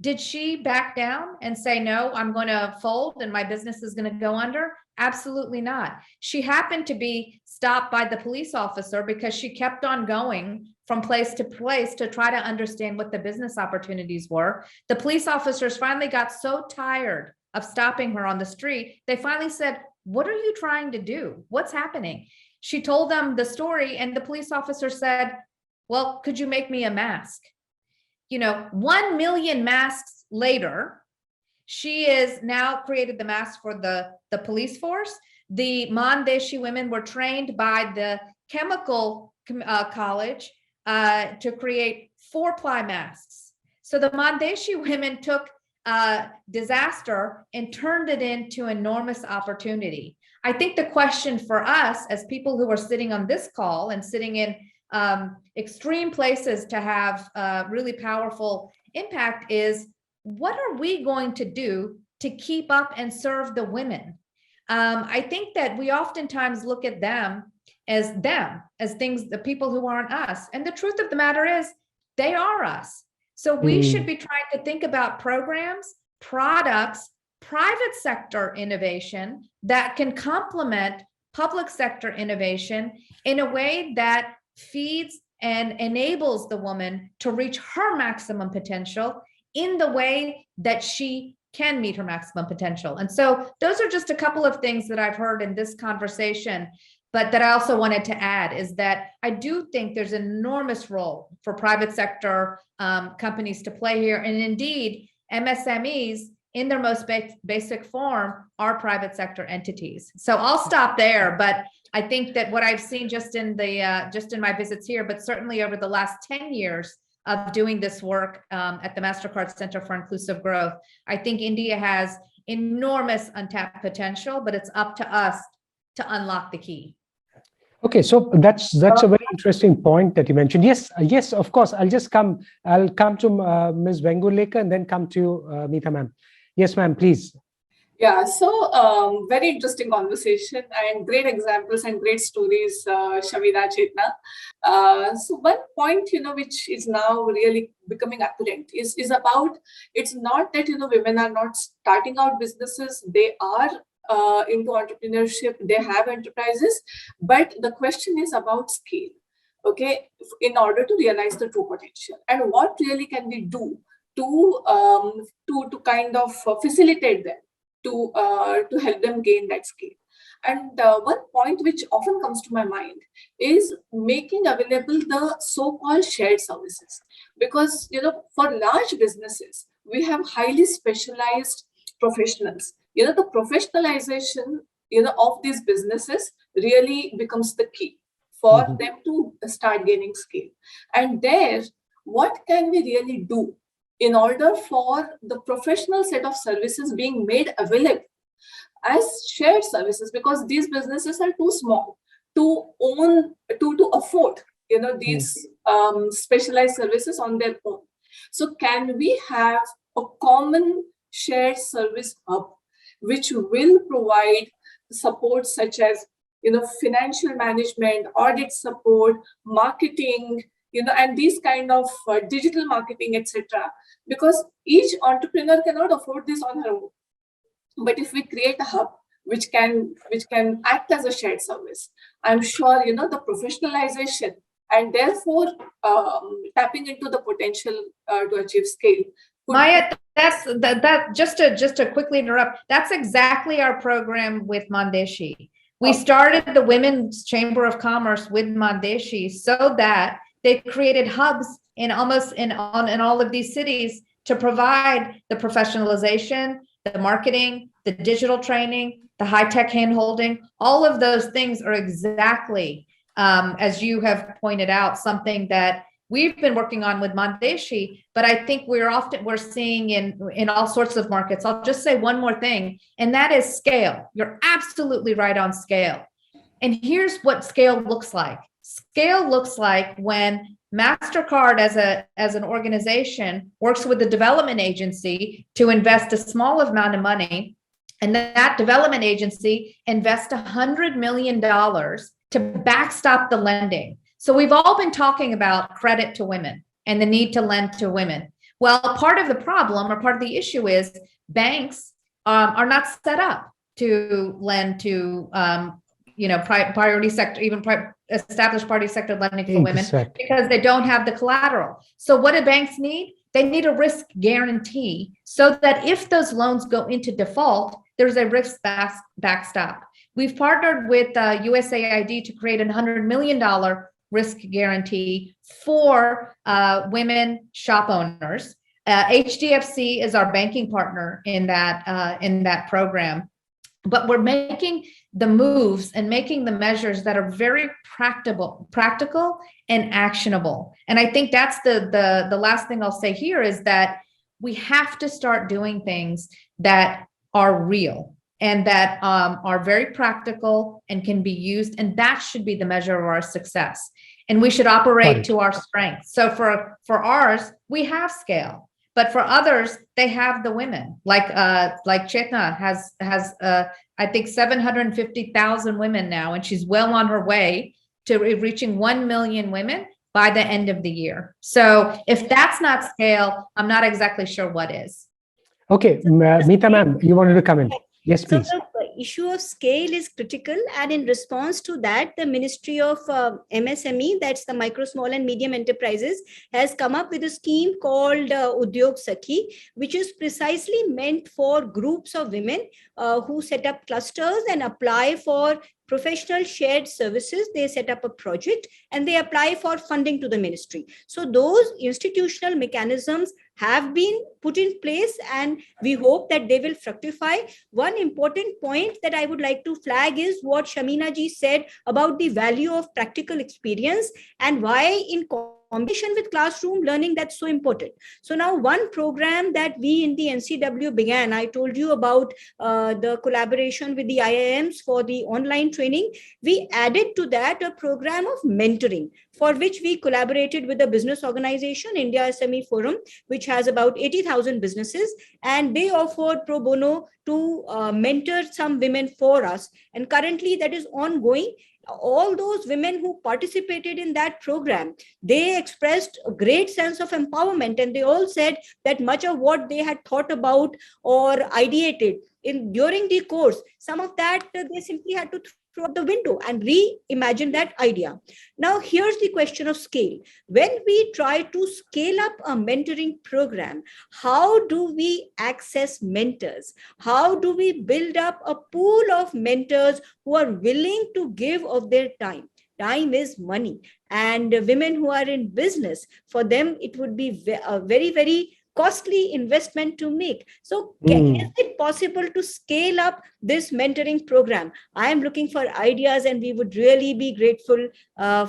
Speaker 7: Did she back down and say, no, I'm going to fold and my business is going to go under? Absolutely not. She happened to be stopped by the police officer because she kept on going from place to place to try to understand what the business opportunities were. The police officers finally got so tired of stopping her on the street, they finally said, what are you trying to do? What's happening? She told them the story, and the police officer said, well, could you make me a mask? 1 million masks later, she is now created the mask for the police force. The Mandeshi women were trained by the chemical college to create 4-ply masks. So the Mandeshi women took disaster and turned it into enormous opportunity. I think the question for us as people who are sitting on this call and sitting in extreme places to have really powerful impact is, what are we going to do to keep up and serve the women? I think that we oftentimes look at them as things, the people who aren't us. And the truth of the matter is they are us. So we should be trying to think about programs, products, private sector innovation that can complement public sector innovation in a way that feeds and enables the woman to reach her maximum potential in the way that she can meet her maximum potential. And so those are just a couple of things that I've heard in this conversation, but that I also wanted to add is that I do think there's an enormous role for private sector companies to play here. And indeed, MSMEs in their most basic form are private sector entities. So I'll stop there, but I think that what I've seen just in my visits here, but certainly over the last 10 years of doing this work at the MasterCard Center for Inclusive Growth, I think India has enormous untapped potential, but it's up to us to unlock the key.
Speaker 2: Okay, so that's a very interesting point that you mentioned. Yes, of course. I'll come to Ms. Vengulekar and then come to Meeta ma'am. Yes, ma'am, please.
Speaker 3: Yeah, so very interesting conversation and great examples and great stories, Shavida, Chetna. So one point, which is now really becoming apparent is about, it's not that, women are not starting out businesses, they are into entrepreneurship, they have enterprises, but the question is about scale, okay, in order to realize the true potential. And what really can we do to kind of facilitate them, to help them gain that scale. And one point which often comes to my mind is making available the so-called shared services. Because, for large businesses, we have highly specialized professionals. The professionalization, of these businesses really becomes the key for them to start gaining scale. And there, what can we really do in order for the professional set of services being made available as shared services, because these businesses are too small to own, to afford, these specialized services on their own. So can we have a common shared service hub, which will provide support such as, financial management, audit support, marketing, and these kind of digital marketing, etc. Because each entrepreneur cannot afford this on her own. But if we create a hub which can act as a shared service, I'm sure the professionalization and therefore tapping into the potential to achieve scale.
Speaker 7: Maya, just to quickly interrupt, that's exactly our program with Mandeshi. We started the Women's Chamber of Commerce with Mandeshi so that they created hubs in all of these cities to provide the professionalization, the marketing, the digital training, the high-tech hand-holding. All of those things are exactly, as you have pointed out, something that we've been working on with Mandeshi, but I think we're seeing in all sorts of markets. I'll just say one more thing, and that is scale. You're absolutely right on scale. And here's what scale looks like. Scale looks like when MasterCard as an organization works with a development agency to invest a small amount of money, and that development agency invests $100 million to backstop the lending. So we've all been talking about credit to women and the need to lend to women. Well, part of the problem or part of the issue is banks are not set up to lend to priority sector, even established party sector lending for women, because they don't have the collateral. So what do banks need? They need a risk guarantee so that if those loans go into default, there's a risk backstop. We've partnered with USAID to create a $100 million risk guarantee for women shop owners. HDFC is our banking partner in that program. But we're making the moves and making the measures that are very practical and actionable. And I think that's the last thing I'll say here is that we have to start doing things that are real and that are very practical and can be used. And that should be the measure of our success. And we should operate to our strengths. So for ours, we have scale. But for others, they have the women, like Chetna has I think 750,000 women now, and she's well on her way to reaching 1 million women by the end of the year. So if that's not scale, I'm not exactly sure what is.
Speaker 2: Okay, Meeta ma'am, you wanted to come in. Yes,
Speaker 4: So
Speaker 2: please.
Speaker 4: the issue of scale is critical, and in response to that, the Ministry of MSME, that's the micro, small, and medium enterprises, has come up with a scheme called Udyog Sakhi, which is precisely meant for groups of women who set up clusters and apply for professional shared services. They set up a project and they apply for funding to the ministry. So those institutional mechanisms have been put in place, and we hope that they will fructify. One important point that I would like to flag is what Shamina ji said about the value of practical experience and why in combination with classroom learning that's so important. So now one program that we in the NCW began, I told you about the collaboration with the IIMs for the online training. We added to that a program of mentoring, for which we collaborated with a business organization, India SME Forum, which has about 80,000 businesses, and they offered pro bono to mentor some women for us. And currently that is ongoing. All those women who participated in that program, they expressed a great sense of empowerment, and they all said that much of what they had thought about or ideated in during the course, some of that they simply had to throw out the window and reimagine that idea. Now here's the question of scale. When we try to scale up a mentoring program, how do we access mentors? How do we build up a pool of mentors who are willing to give of their time? Time is money, and women who are in business, for them it would be a very, very costly investment to make. So is it possible to scale up this mentoring program? I am looking for ideas, and we would really be grateful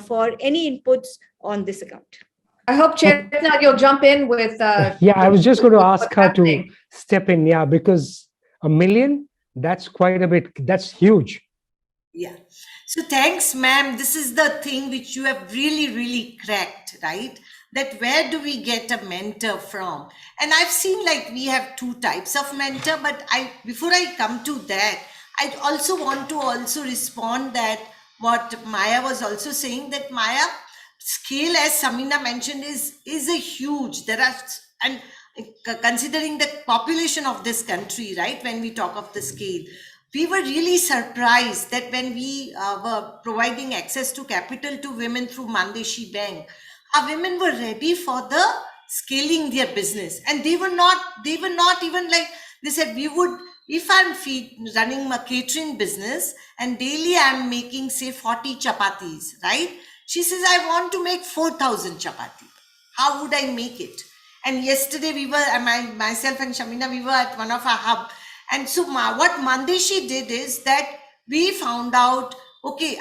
Speaker 4: for any inputs on this account.
Speaker 7: I hope Chetna, you'll jump in with.
Speaker 2: Yeah, I was just going to ask
Speaker 7: what's
Speaker 2: her
Speaker 7: happening.
Speaker 2: to step in. Yeah, because 1 million, that's quite a bit. That's huge.
Speaker 6: Yeah. So thanks, ma'am. This is the thing which you have really, really cracked, right? That where do we get a mentor from? And I've seen like we have two types of mentor, but before I come to that, I also want to also respond that what Maya was also saying, that Maya, scale, as Samina mentioned, is a huge, there are, and considering the population of this country, right, when we talk of the scale, we were really surprised that when we were providing access to capital to women through Mandeshi Bank, our women were ready for the scaling their business, and they were not even like, they said, we would, if I'm running a catering business and daily I'm making say 40 chapatis, right? She says, I want to make 4,000 chapati. How would I make it? And yesterday we were, myself and Shamina, we were at one of our hub. And so what Mandeshi did is that we found out, okay,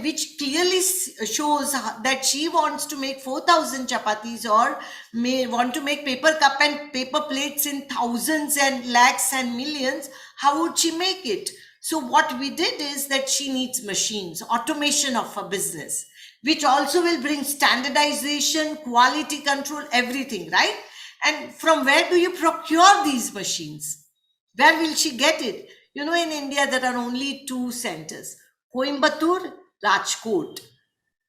Speaker 6: which clearly shows that she wants to make 4,000 chapatis, or may want to make paper cup and paper plates in thousands and lakhs and millions. How would she make it? So what we did is that she needs machines, automation of her business, which also will bring standardization, quality control, everything, right? And from where do you procure these machines? Where will she get it? You know, in India, there are only two centers, Coimbatore, Rajkot,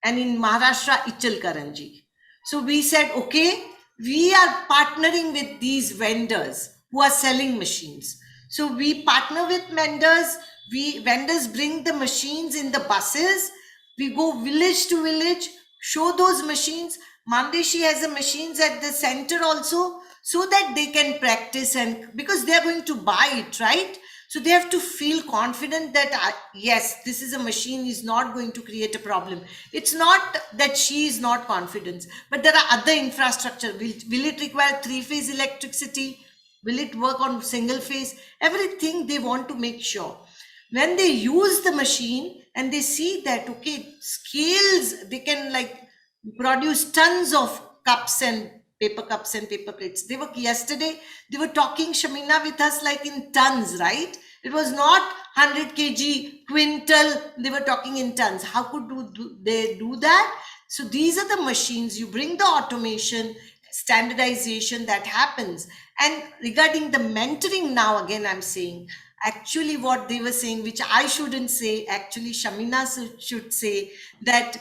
Speaker 6: and in Maharashtra, Ichalkaranji. So we said, okay, we are partnering with these vendors who are selling machines. So we partner with vendors. Vendors bring the machines in the buses. We go village to village, show those machines. Mandeshi has the machines at the center also, so that they can practice, and because they're going to buy it, right? So they have to feel confident that yes, this is a machine, is not going to create a problem. It's not that she is not confident, but there are other infrastructure. Will it require 3-phase electricity? Will it work on single phase? Everything they want to make sure. When they use the machine and they see that, okay, scales, they can like produce tons of cups and paper cups and paper plates. Yesterday, they were talking, Shamina, with us like in tons, right? It was not 100 kg, quintal, they were talking in tons. How could they do that? So these are the machines, you bring the automation, standardization that happens. And regarding the mentoring now, again, I'm saying, actually what they were saying, which I shouldn't say, actually Shamina should say, that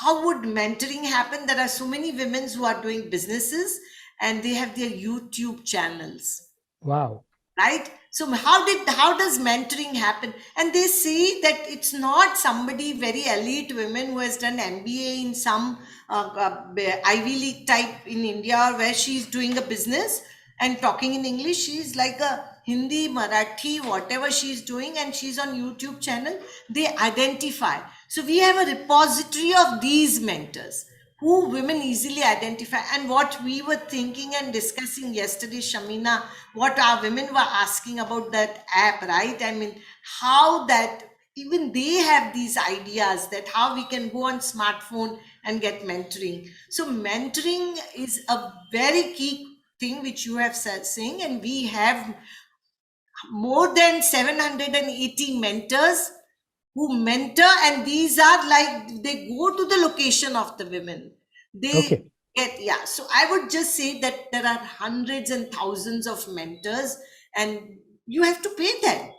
Speaker 6: how would mentoring happen? There are so many women who are doing businesses and they have their YouTube channels.
Speaker 2: Wow.
Speaker 6: Right? So how does mentoring happen? And they say that it's not somebody very elite women who has done MBA in some Ivy League type in India, where she's doing a business and talking in English. She's like a Hindi, Marathi, whatever she's doing, and she's on YouTube channel. They identify. So we have a repository of these mentors who women easily identify. And what we were thinking and discussing yesterday, Shamina, what our women were asking about that app, right? I mean, how that even they have these ideas that how we can go on smartphone and get mentoring. So mentoring is a very key thing which you have said, saying, and we have more than 780 mentors who mentor, and these are like they go to the location of the women. They get, yeah. So I would just say that there are hundreds and thousands of mentors, and you have to pay them,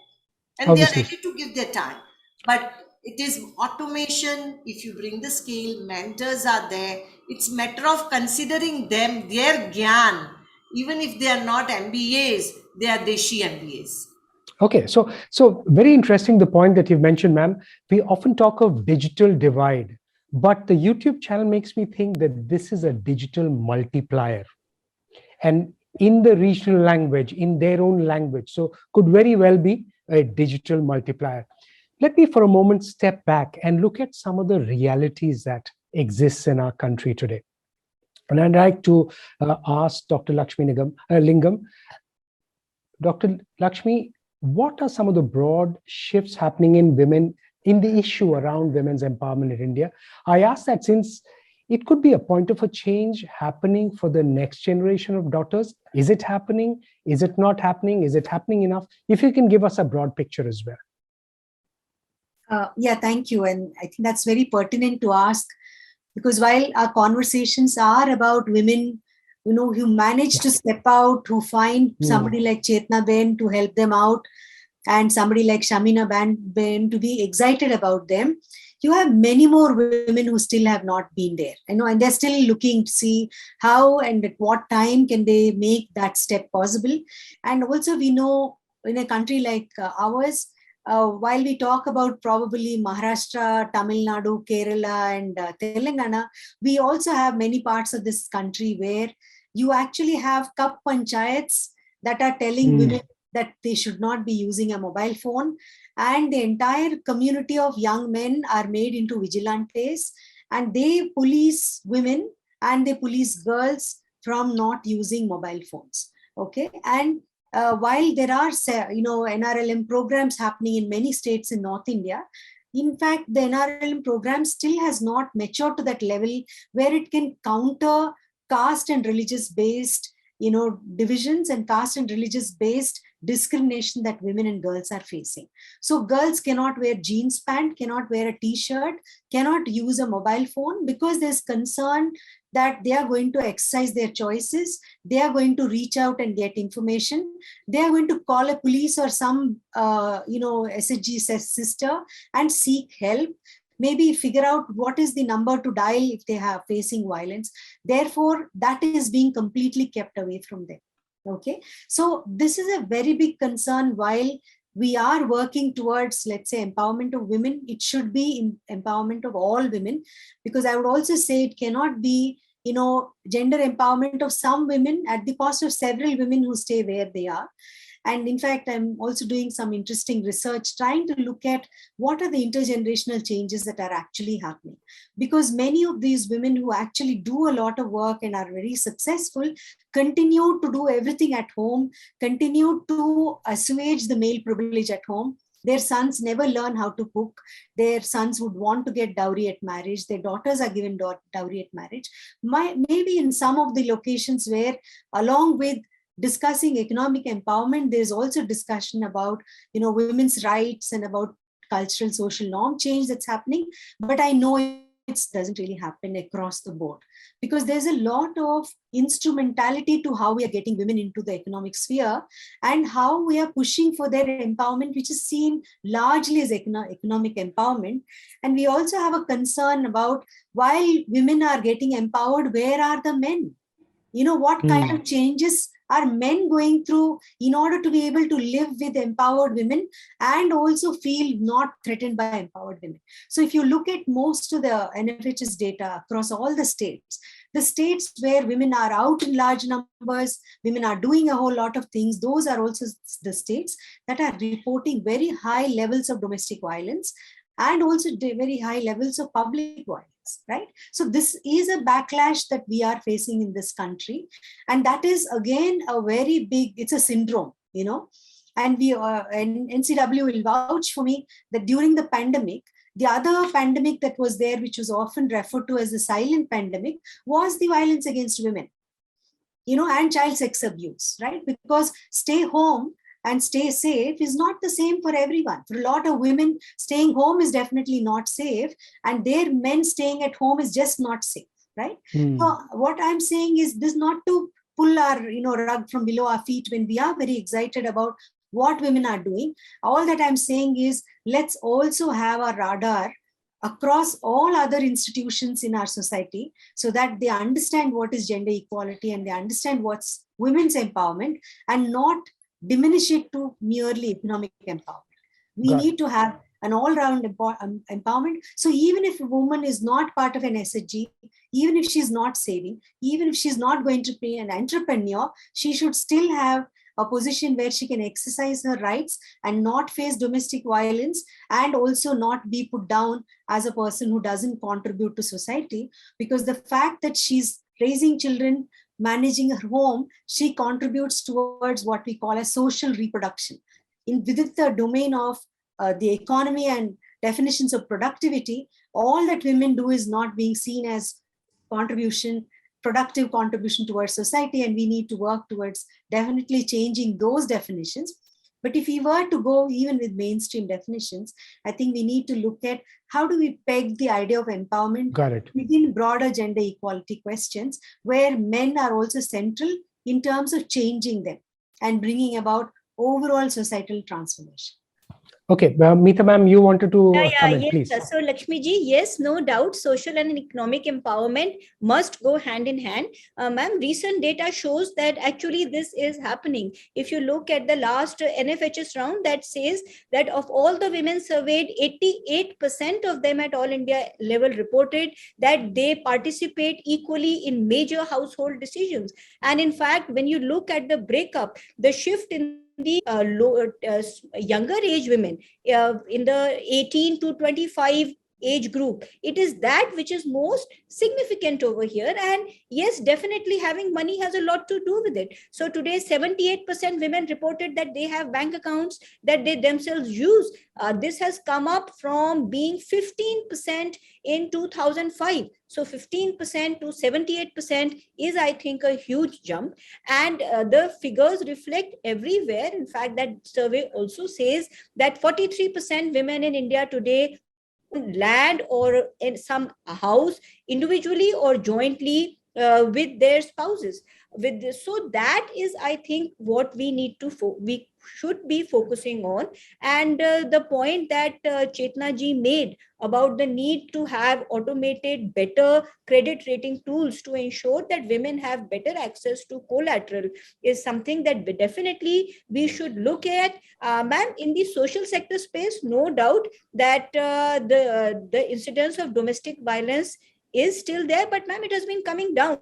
Speaker 6: and
Speaker 2: Obviously.
Speaker 6: they are ready to give their time. But it is automation. If you bring the scale, mentors are there. It's matter of considering them, their gyan, even if they are not MBAs, they are Deshi MBAs.
Speaker 2: Okay, so very interesting the point that you've mentioned, ma'am. We often talk of digital divide, but the YouTube channel makes me think that this is a digital multiplier, and in the regional language, in their own language. So could very well be a digital multiplier. Let me for a moment step back and look at some of the realities that exists in our country today. And I'd like to ask Dr. Lingam. Dr. Lakshmi, what are some of the broad shifts happening in women, in the issue around women's empowerment in India? I ask that since it could be a point of a change happening for the next generation of daughters. Is it happening? Is it not happening? Is it happening enough? If you can give us a broad picture as well.
Speaker 5: Yeah, thank you. And I think that's very pertinent to ask, because while our conversations are about women, who manage to step out, who find somebody like Chetna Ben to help them out, and somebody like Shamina Ben to be excited about them, you have many more women who still have not been there, and they're still looking to see how and at what time can they make that step possible. And also we know in a country like ours, while we talk about probably Maharashtra, Tamil Nadu, Kerala, and Telangana, we also have many parts of this country where you actually have cup panchayats that are telling women that they should not be using a mobile phone. And the entire community of young men are made into vigilantes, and they police women and they police girls from not using mobile phones. Okay. And while there are, NRLM programs happening in many states in North India, in fact, the NRLM program still has not matured to that level where it can counter caste and religious based, divisions and caste and religious based discrimination that women and girls are facing. So girls cannot wear jeans pant, cannot wear a t-shirt, cannot use a mobile phone, because there's concern that they are going to exercise their choices, they are going to reach out and get information, they are going to call a police or some SHG sister and seek help, maybe figure out what is the number to dial if they are facing violence. Therefore, that is being completely kept away from them. Okay, so this is a very big concern. While we are working towards, let's say, empowerment of women, it should be empowerment of all women, because I would also say it cannot be, gender empowerment of some women at the cost of several women who stay where they are. And in fact, I'm also doing some interesting research trying to look at what are the intergenerational changes that are actually happening. Because many of these women who actually do a lot of work and are very successful continue to do everything at home, continue to assuage the male privilege at home. Their sons never learn how to cook. Their sons would want to get dowry at marriage. Their daughters are given dowry at marriage. Maybe in some of the locations where, along with discussing economic empowerment, there's also discussion about, women's rights and about cultural social norm change that's happening. But I know it doesn't really happen across the board, because there's a lot of instrumentality to how we are getting women into the economic sphere and how we are pushing for their empowerment, which is seen largely as economic empowerment. And we also have a concern about, while women are getting empowered, where are the men? What kind of changes are men going through in order to be able to live with empowered women and also feel not threatened by empowered women? So if you look at most of the NFHS data across all the states where women are out in large numbers, women are doing a whole lot of things, those are also the states that are reporting very high levels of domestic violence and also very high levels of public violence, right? So this is a backlash that we are facing in this country. And that is, again, a very big, it's a syndrome, and NCW will vouch for me that during the pandemic, the other pandemic that was there, which was often referred to as the silent pandemic, was the violence against women, and child sex abuse, right? Because stay home and stay safe is not the same for everyone. For a lot of women, staying home is definitely not safe, and their men staying at home is just not safe, right? So what I'm saying is this, not to pull our rug from below our feet when we are very excited about what women are doing. All that I'm saying is, let's also have a radar across all other institutions in our society so that they understand what is gender equality and they understand what's women's empowerment, and not diminish it to merely economic empowerment. We need to have an all-round empowerment. So even if a woman is not part of an SHG, even if she's not saving, even if she's not going to be an entrepreneur, she should still have a position where she can exercise her rights and not face domestic violence, and also not be put down as a person who doesn't contribute to society. Because the fact that she's raising children, managing her home, she contributes towards what we call a social reproduction. Within the domain of the economy and definitions of productivity, all that women do is not being seen as productive contribution towards society, and we need to work towards definitely changing those definitions. But if we were to go even with mainstream definitions, I think we need to look at how do we peg the idea of empowerment within broader gender equality questions, where men are also central in terms of changing them and bringing about overall societal transformation.
Speaker 2: Okay, Meeta ma'am, you wanted to comment,
Speaker 4: yes,
Speaker 2: please.
Speaker 4: So Lakshmi ji, yes, no doubt, social and economic empowerment must go hand in hand. Ma'am, recent data shows that actually this is happening. If you look at the last NFHS round, that says that of all the women surveyed, 88% of them at all India level reported that they participate equally in major household decisions. And in fact, when you look at the breakup, the shift in the younger age women in the 18 to 25 age group, it is that which is most significant over here. And yes, definitely having money has a lot to do with it. So today 78% women reported that they have bank accounts that they themselves use. This has come up from being 15% in 2005. So 15% to 78% is, I think, a huge jump. And the figures reflect everywhere. In fact, that survey also says that 43% women in India today own land or in some house individually or jointly with their spouses. With this, so that is, I think, what we need to we should be focusing on. And the point that Chetna ji made about the need to have automated better credit rating tools to ensure that women have better access to collateral is something that definitely we should look at. Ma'am, in the social sector space, no doubt that the incidence of domestic violence is still there, but ma'am, it has been coming down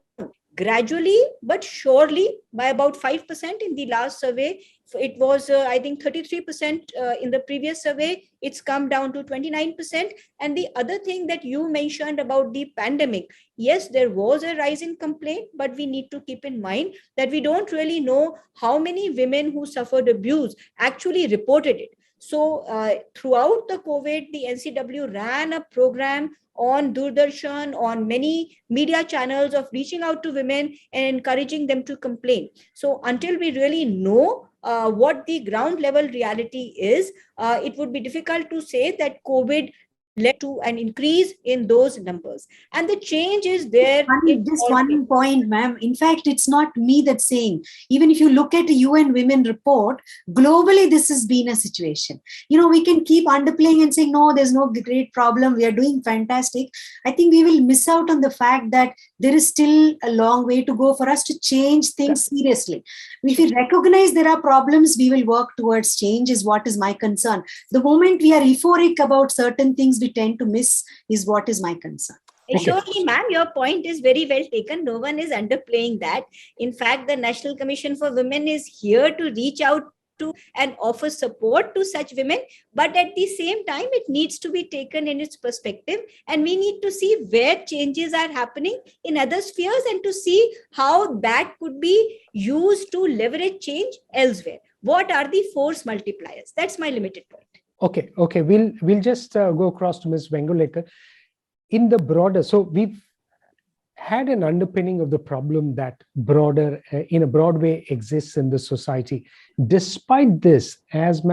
Speaker 4: gradually but surely by about 5% in the last survey. It was, I think, 33% in the previous survey. It's come down to 29%. And the other thing that you mentioned about the pandemic, yes, there was a rise in complaint, but we need to keep in mind that we don't really know how many women who suffered abuse actually reported it. So throughout the COVID, the NCW ran a program on Doordarshan, on many media channels of reaching out to women and encouraging them to complain. So until we really know what the ground level reality is, it would be difficult to say that COVID led to an increase in those numbers. And the change is there.
Speaker 5: Just one point, ma'am. In fact, it's not me that's saying. Even if you look at the UN Women report, globally, this has been a situation. We can keep underplaying and saying, no, there's no great problem. We are doing fantastic. I think we will miss out on the fact that there is still a long way to go for us to change things seriously. If we recognize there are problems, we will work towards change is what is my concern. The moment we are euphoric about certain things, we tend to miss is what is my concern.
Speaker 4: Surely, ma'am, your point is very well taken. No one is underplaying that. In fact, the National Commission for Women is here to reach out to and offer support to such women. But at the same time, it needs to be taken in its perspective. And we need to see where changes are happening in other spheres and to see how that could be used to leverage change elsewhere. What are the force multipliers? That's my limited point.
Speaker 2: Okay. We'll just go across to Ms. Vengulekar. In the broader, so we've had an underpinning of the problem that in a broad way exists in the society. Despite this, as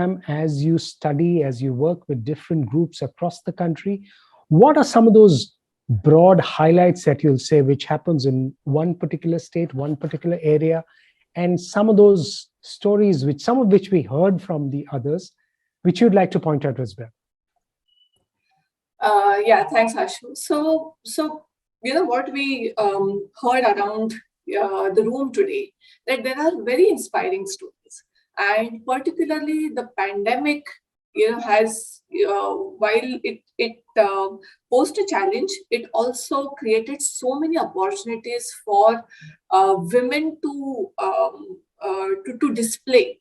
Speaker 2: you study, as you work with different groups across the country, what are some of those broad highlights that you'll say which happens in one particular state, one particular area, and some of those stories, some of which we heard from the others, which you'd like to point out as well?
Speaker 3: Yeah, thanks, Ashu. So what we heard around the room today, that there are very inspiring stories, and particularly the pandemic, has while it posed a challenge, it also created so many opportunities for women to display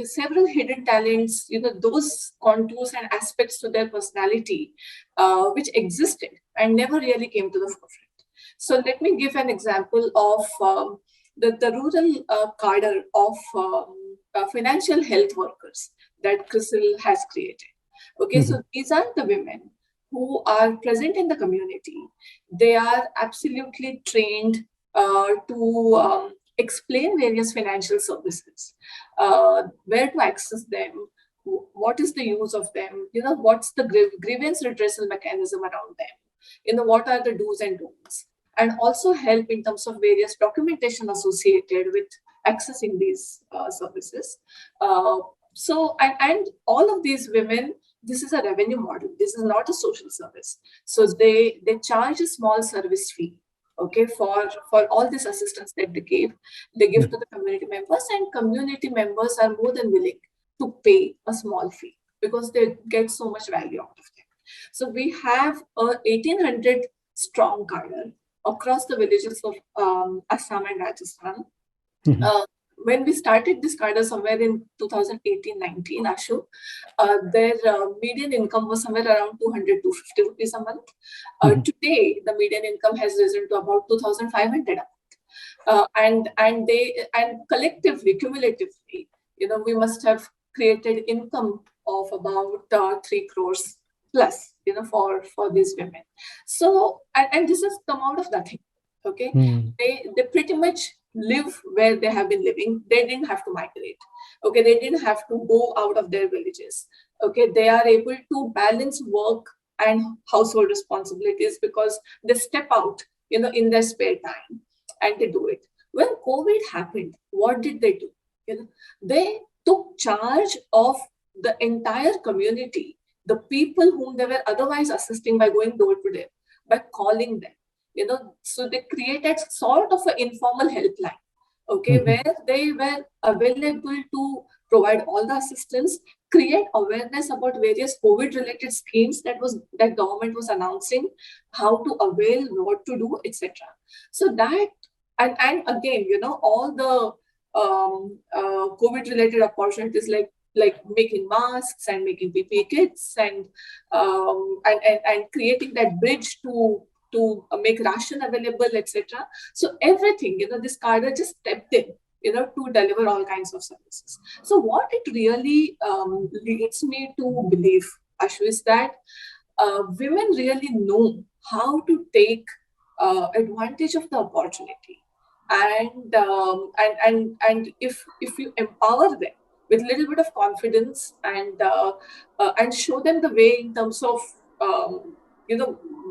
Speaker 3: several hidden talents, those contours and aspects to their personality, which existed and never really came to the forefront. So let me give an example of the rural cadre of financial health workers that CRISIL has created. Okay, so these are the women who are present in the community. They are absolutely trained to explain various financial services, where to access them, what is the use of them, what's the grievance redressal mechanism around them, what are the do's and don'ts, and also help in terms of various documentation associated with accessing these services. And all of these women, this is a revenue model. This is not a social service. So they charge a small service fee, okay, for all this assistance that they give to the community members, and community members are more than willing to pay a small fee because they get so much value out of them. So we have a 1,800 strong cadre across the villages of Assam and Rajasthan. When we started this cadre somewhere in 2018-19, Ashu, their median income was somewhere around 200-250 rupees a month. Today, the median income has risen to about 2,500 a month. And collectively, cumulatively, we must have created income of about 3 crores plus, for these women. So, and this has come out of nothing. Okay, they pretty much live where they have been living. They didn't have to migrate. Okay, they didn't have to go out of their villages. Okay, they are able to balance work and household responsibilities because they step out, in their spare time, and they do it. When COVID happened, what did they do? They took charge of the entire community, the people whom they were otherwise assisting by going door to door, by calling them. So they created sort of an informal helpline, okay, where they were available to provide all the assistance, create awareness about various COVID-related schemes that government was announcing, how to avail, what to do, etc. So that, and again, all the COVID-related opportunities like making masks and making PPE kits and creating that bridge to make ration available, etc. So everything, this cadre just stepped in, to deliver all kinds of services. So what it really leads me to believe, Ashu, is that women really know how to take advantage of the opportunity, and if you empower them with a little bit of confidence and show them the way in terms of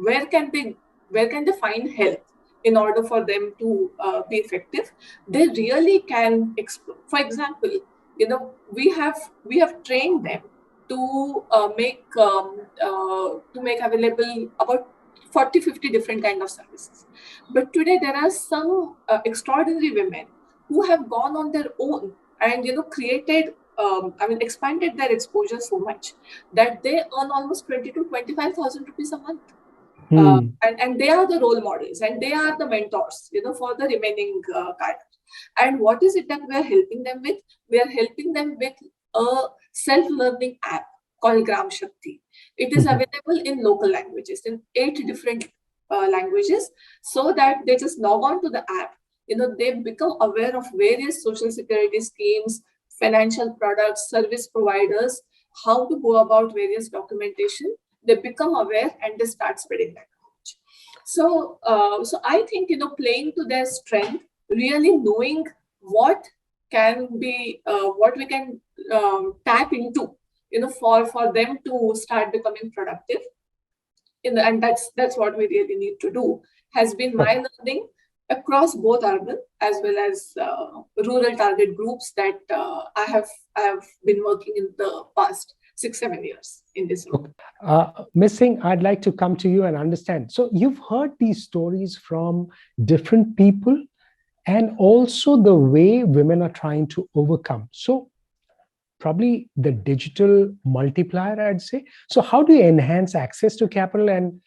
Speaker 3: where can they find help in order for them to be effective. They really can explore. For example, we have trained them to make available about 40-50 different kind of services. But today there are some extraordinary women who have gone on their own and created expanded their exposure so much that they earn almost 20 to 25,000 rupees a month. And they are the role models and they are the mentors, for the remaining cadre. And what is it that we are helping them with? We are helping them with a self-learning app called Gram Shakti. It is available in local languages, in 8 different languages, so that they just log on to the app. They become aware of various social security schemes, financial products, service providers, how to go about various documentation. They become aware and they start spreading that knowledge. So I think, playing to their strength, really knowing what can be, what we can tap into, for them to start becoming productive. And that's what we really need to do, has been my learning across both urban as well as rural target groups that I have been working in the past 6-7 years in this role.
Speaker 2: Ms. Singh, I'd like to come to you and understand. So you've heard these stories from different people and also the way women are trying to overcome. So probably the digital multiplier, I'd say. So how do you enhance access to capital and,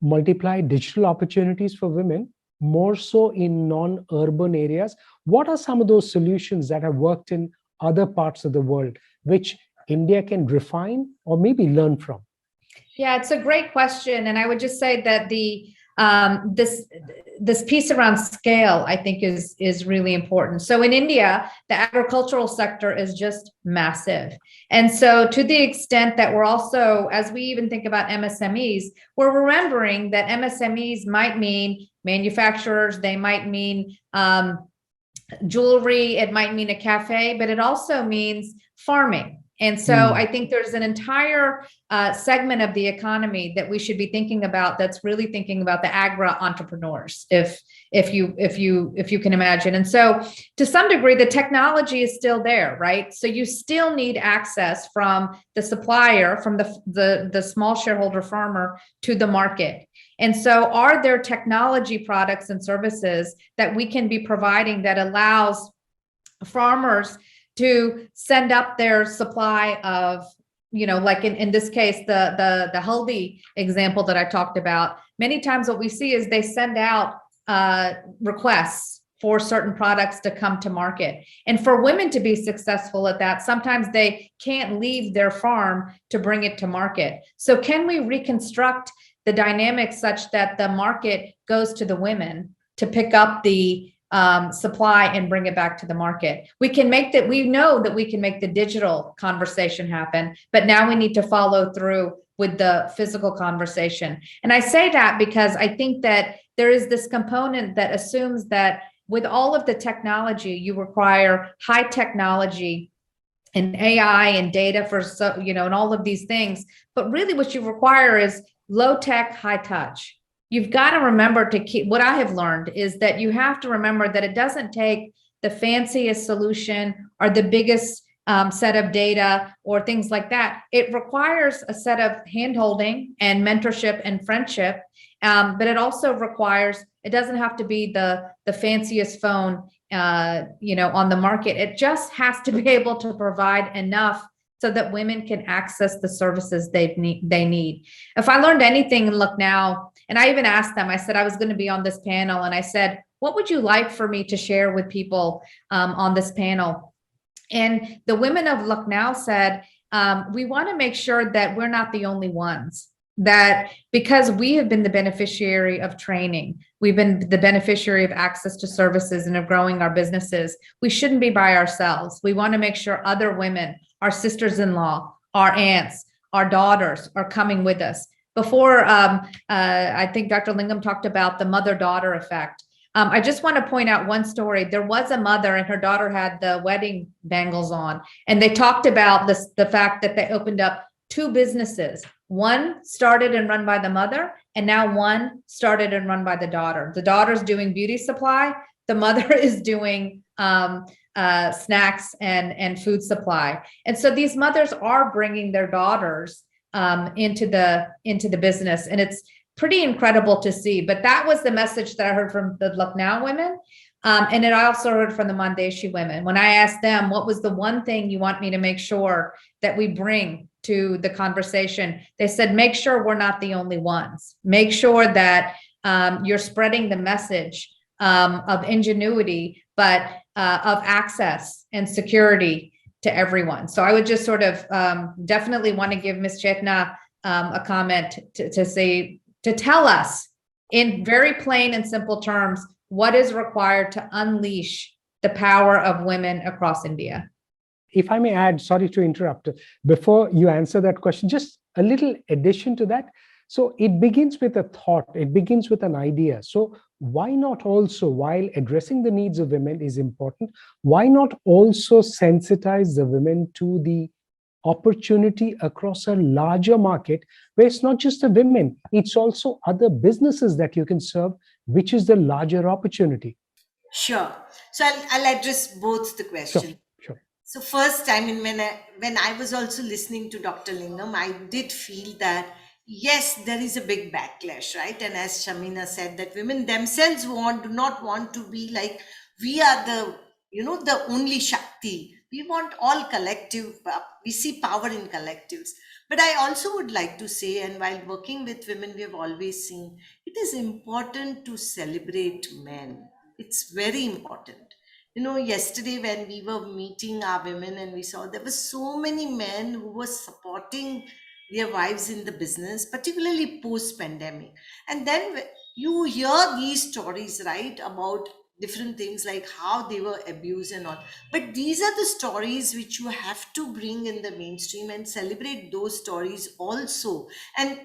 Speaker 2: multiply digital opportunities for women, more so in non-urban areas? What are some of those solutions that have worked in other parts of the world, which India can refine or maybe learn from?
Speaker 7: Yeah, it's a great question. And I would just say that this piece around scale, I think, is really important. So in India, the agricultural sector is just massive. And so to the extent that we're also, as we even think about MSMEs, we're remembering that MSMEs might mean manufacturers, they might mean jewelry, it might mean a cafe, but it also means farming. And so I think there's an entire segment of the economy that we should be thinking about, that's really thinking about the agri entrepreneurs, if you can imagine. And so to some degree, the technology is still there, right? So you still need access from the supplier, from the small shareholder farmer to the market. And so are there technology products and services that we can be providing that allows farmers to send up their supply of, like in this case, the Haldi example that I talked about? Many times what we see is they send out requests for certain products to come to market. And for women to be successful at that, sometimes they can't leave their farm to bring it to market. So can we reconstruct the dynamics such that the market goes to the women to pick up the supply and bring it back to the market? We can make that. We know that we can make the digital conversation happen, but now we need to follow through with the physical conversation. And I say that because I think that there is this component that assumes that with all of the technology, you require high technology and AI and data for, and all of these things. But really what you require is low tech, high touch. You've got to remember to keep, what I have learned is that you have to remember that it doesn't take the fanciest solution or the biggest set of data or things like that. It requires a set of handholding and mentorship and friendship, but it also requires, it doesn't have to be the fanciest phone, on the market. It just has to be able to provide enough so that women can access the services they need. If I learned anything in Lucknow, and I even asked them, I said I was going to be on this panel, and I said, what would you like for me to share with people on this panel? And the women of Lucknow said, we want to make sure that we're not the only ones, that because we have been the beneficiary of training, we've been the beneficiary of access to services and of growing our businesses, we shouldn't be by ourselves. We want to make sure other women, our sisters-in-law, our aunts, our daughters are coming with us. Before, I think Dr. Lingam talked about the mother-daughter effect. I just want to point out one story. There was a mother and her daughter had the wedding bangles on, and they talked about the fact that they opened up 2 businesses, One started and run by the mother, and now one started and run by the daughter. The daughter's doing beauty supply. The mother is doing snacks and food supply. And so these mothers are bringing their daughters into the business, and it's pretty incredible to see. But that was the message that I heard from the Lucknow women. And it I also heard from the Mandeshi women. When I asked them, what was the one thing you want me to make sure that we bring to the conversation? They said, make sure we're not the only ones. Make sure that you're spreading the message of ingenuity, but of access and security to everyone. So I would just sort of definitely want to give Ms. Chetna a comment to tell us in very plain and simple terms what is required to unleash the power of women across India.
Speaker 2: If I may add, sorry to interrupt, before you answer that question, just a little addition to that. So it begins with a thought, it begins with an idea. So why not also, while addressing the needs of women is important, why not also sensitize the women to the opportunity across a larger market where it's not just the women, it's also other businesses that you can serve, which is the larger opportunity.
Speaker 6: Sure. So I'll address both the questions.
Speaker 2: Sure.
Speaker 6: So first, I mean, when I was also listening to Dr. Lingam, I did feel that, yes, there is a big backlash, right? And as Shamina said, that women themselves do not want to be like, we are the only Shakti. We want all collective, we see power in collectives. But I also would like to say, and while working with women, we have always seen, it is important to celebrate men. It's very important. Yesterday when we were meeting our women and we saw there were so many men who were supporting their wives in the business, particularly post-pandemic. And then you hear these stories, right, about different things like how they were abused and all. But these are the stories which you have to bring in the mainstream and celebrate those stories also. And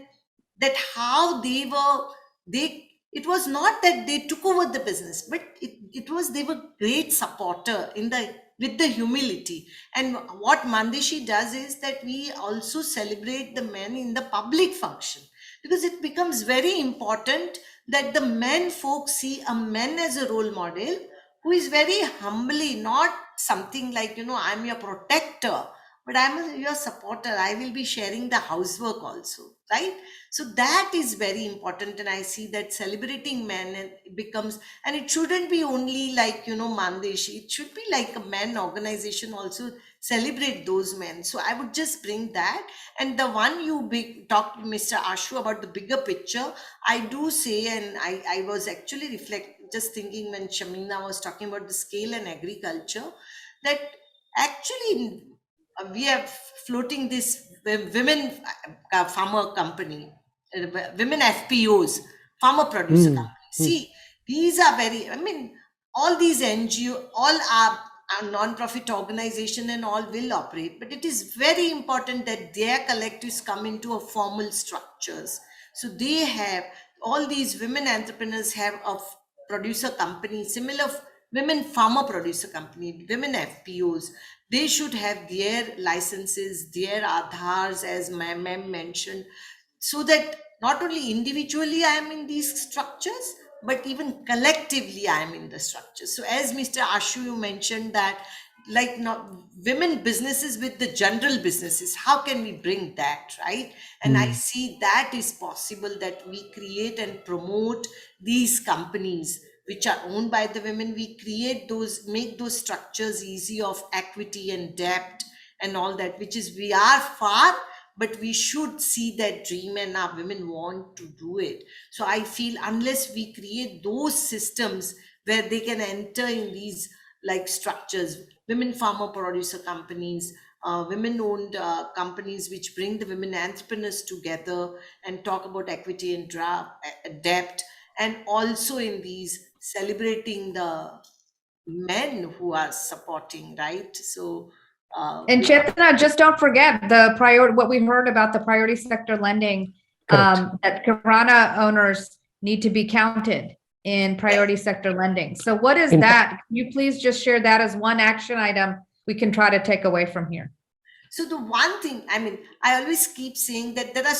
Speaker 6: that how it was not that they took over the business, but it was they were great supporter with the humility. And what Mandeshi does is that we also celebrate the men in the public function, because it becomes very important that the men folks see a man as a role model who is very humbly, not something like, I'm your protector, but I'm your supporter. I will be sharing the housework also, right? So that is very important. And I see that celebrating men, and it becomes, and it shouldn't be only like, Mandeshi, it should be like a men organization also celebrate those men. So I would just bring that. And the one you talked, Mr. Ashu, about the bigger picture, I do say, and I was actually just thinking when Shamina was talking about the scale and agriculture, that actually we are floating this women farmer company, women FPOs, farmer producer companies. See, these are all these NGO, all are non-profit organization and all will operate, but it is very important that their collectives come into a formal structures. So they have, all these women entrepreneurs have a producer company, similar women farmer producer company, women FPOs. They should have their licenses, their Aadhars, as ma'am mentioned, so that not only individually I am in these structures, but even collectively I am in the structures. So as Mr. Ashu, you mentioned that, like, not women businesses with the general businesses, how can we bring that, right? And I see that is possible, that we create and promote these companies which are owned by the women. We create those, make those structures easy of equity and debt and all that, which is, we are far, but we should see that dream, and our women want to do it. So I feel unless we create those systems where they can enter in these like structures, women farmer producer companies, women owned companies which bring the women entrepreneurs together and talk about equity and debt, and also in these celebrating the men who are supporting, right? So
Speaker 7: and Chetna, just don't forget what we heard about the priority sector lending, that Kirana owners need to be counted in priority sector lending. So what is that? Can you please just share that as one action item we can try to take away from here?
Speaker 6: So the one thing, I mean, I always keep saying that there are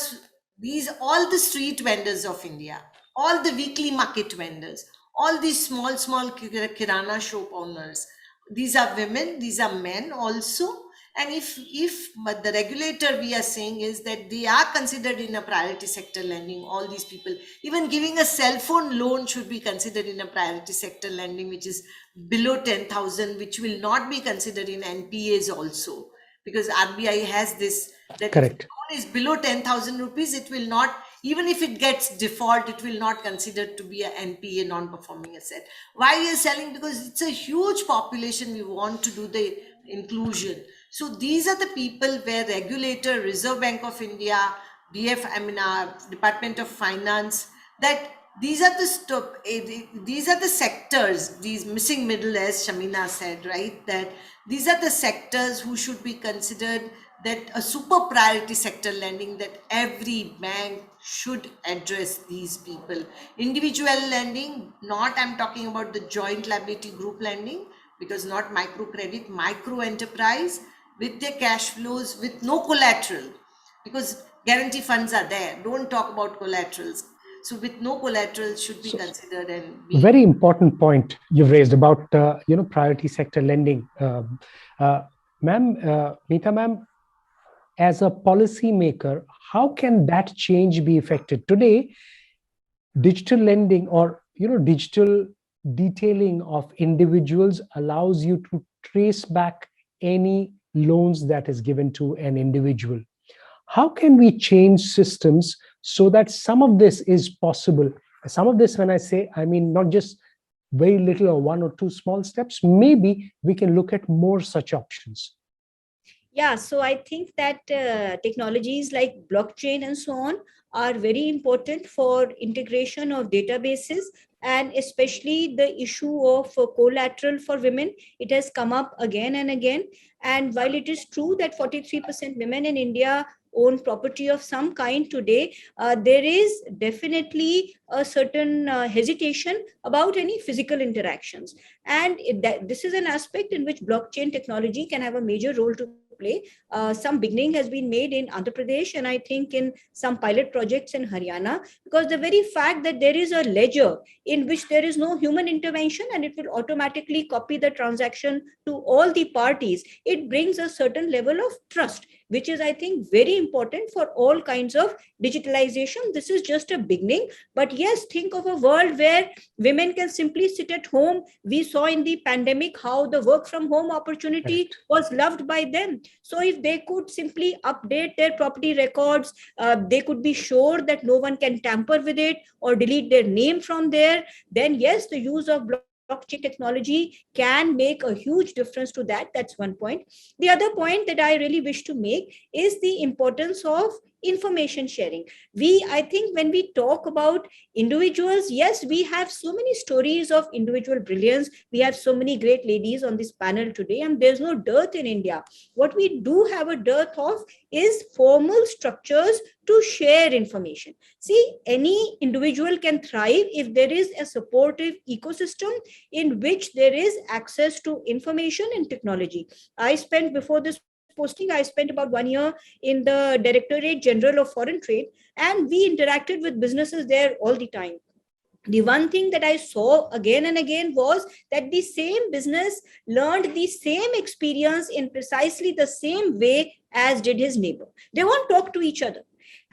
Speaker 6: all the street vendors of India, all the weekly market vendors, all these small kirana shop owners. These are women, these are men also. And but the regulator we are saying is that they are considered in a priority sector lending, all these people, even giving a cell phone loan should be considered in a priority sector lending, which is below 10,000, which will not be considered in NPAs also, because RBI has this, that if
Speaker 2: Correct.
Speaker 6: the loan is below 10,000 rupees, it will not, even if it gets default, it will not consider to be a NPA, non-performing asset. Why we are selling? Because it's a huge population. We want to do the inclusion. So these are the people where regulator, Reserve Bank of India, Department of Finance, that these are the sectors, these missing middle, as Shamina said, right? That these are the sectors who should be considered, that a super priority sector lending, that every bank should address these people. Individual lending, not, I'm talking about the joint liability group lending, because not microcredit, micro enterprise with their cash flows with no collateral, because guarantee funds are there. Don't talk about collaterals. So with no collateral should be considered. And
Speaker 2: very important point you've raised about priority sector lending. Meeta ma'am, as a policy maker, how can that change be effected today? Digital lending or digital detailing of individuals allows you to trace back any loans that is given to an individual. How can we change systems so that some of this is possible? Some of this, when I say, I mean not just very little or one or two small steps. Maybe we can look at more such options.
Speaker 4: Yeah, so I think that technologies like blockchain and so on are very important for integration of databases, and especially the issue of collateral for women. It has come up again and again. And while it is true that 43% women in India own property of some kind today, there is definitely a certain hesitation about any physical interactions. And this is an aspect in which blockchain technology can have a major role to play. Some beginning has been made in Andhra Pradesh, and I think in some pilot projects in Haryana, because the very fact that there is a ledger in which there is no human intervention and it will automatically copy the transaction to all the parties, it brings a certain level of trust, which is, I think, very important for all kinds of digitalization. This is just a beginning. But yes, think of a world where women can simply sit at home. We saw in the pandemic how the work from home opportunity was loved by them. So if they could simply update their property records, they could be sure that no one can tamper with it or delete their name from there, then yes, the use of blockchain technology can make a huge difference to that. That's one point. The other point that I really wish to make is the importance of information sharing. I think when we talk about individuals, yes, we have so many stories of individual brilliance. We have so many great ladies on this panel today, and there's no dearth in India. What we do have a dearth of is formal structures to share information. See, any individual can thrive if there is a supportive ecosystem in which there is access to information and technology. Before this posting, I spent about 1 year in the Directorate General of Foreign Trade, and we interacted with businesses there all the time. The one thing that I saw again and again was that the same business learned the same experience in precisely the same way as did his neighbor. They won't talk to each other.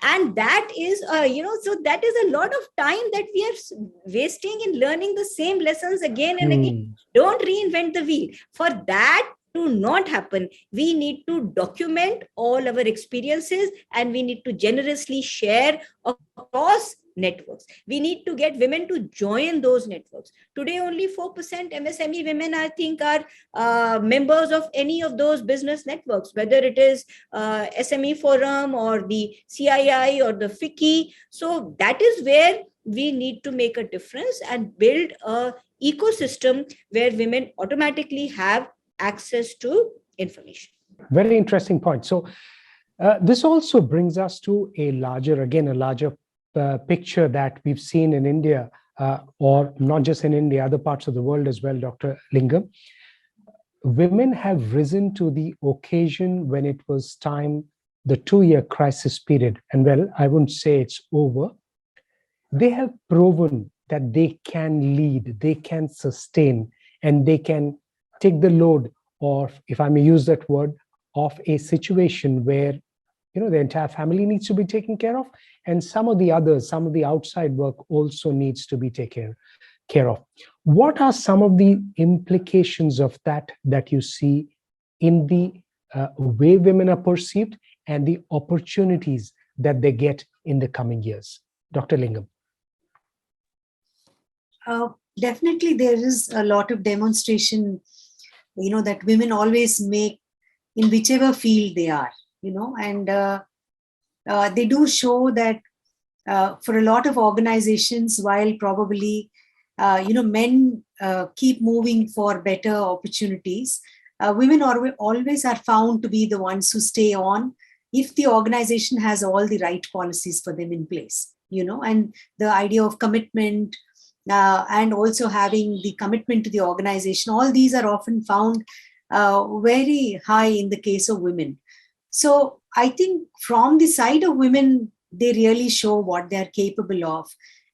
Speaker 4: And that is, so that is a lot of time that we are wasting in learning the same lessons again and again. Don't reinvent the wheel. For that to not happen, we need to document all our experiences, and we need to generously share across networks. We need to get women to join those networks. Today, only 4% MSME women, I think, are members of any of those business networks, whether it is SME Forum or the CII or the FICCI. So that is where we need to make a difference and build a ecosystem where women automatically have access to information.
Speaker 2: Very interesting point. So this also brings us to a larger picture that we've seen in India, or not just in India, other parts of the world as well, Dr. Lingam. women have risen to the occasion when it was time, the 2-year crisis period. And well, I wouldn't say it's over. They have proven that they can lead, they can sustain, and they can take the load of, if I may use that word, of a situation where the entire family needs to be taken care of, and some of the outside work also needs to be taken care of. What are some of the implications of that you see in the way women are perceived and the opportunities that they get in the coming years? Dr. Lingam.
Speaker 5: Definitely, there is a lot of demonstration, that women always make in whichever field they are, and they do show that for a lot of organizations, while probably, men keep moving for better opportunities, women always are found to be the ones who stay on if the organization has all the right policies for them in place, and the idea of commitment, and also having the commitment to the organization. All these are often found very high in the case of women. So I think from the side of women, they really show what they are capable of.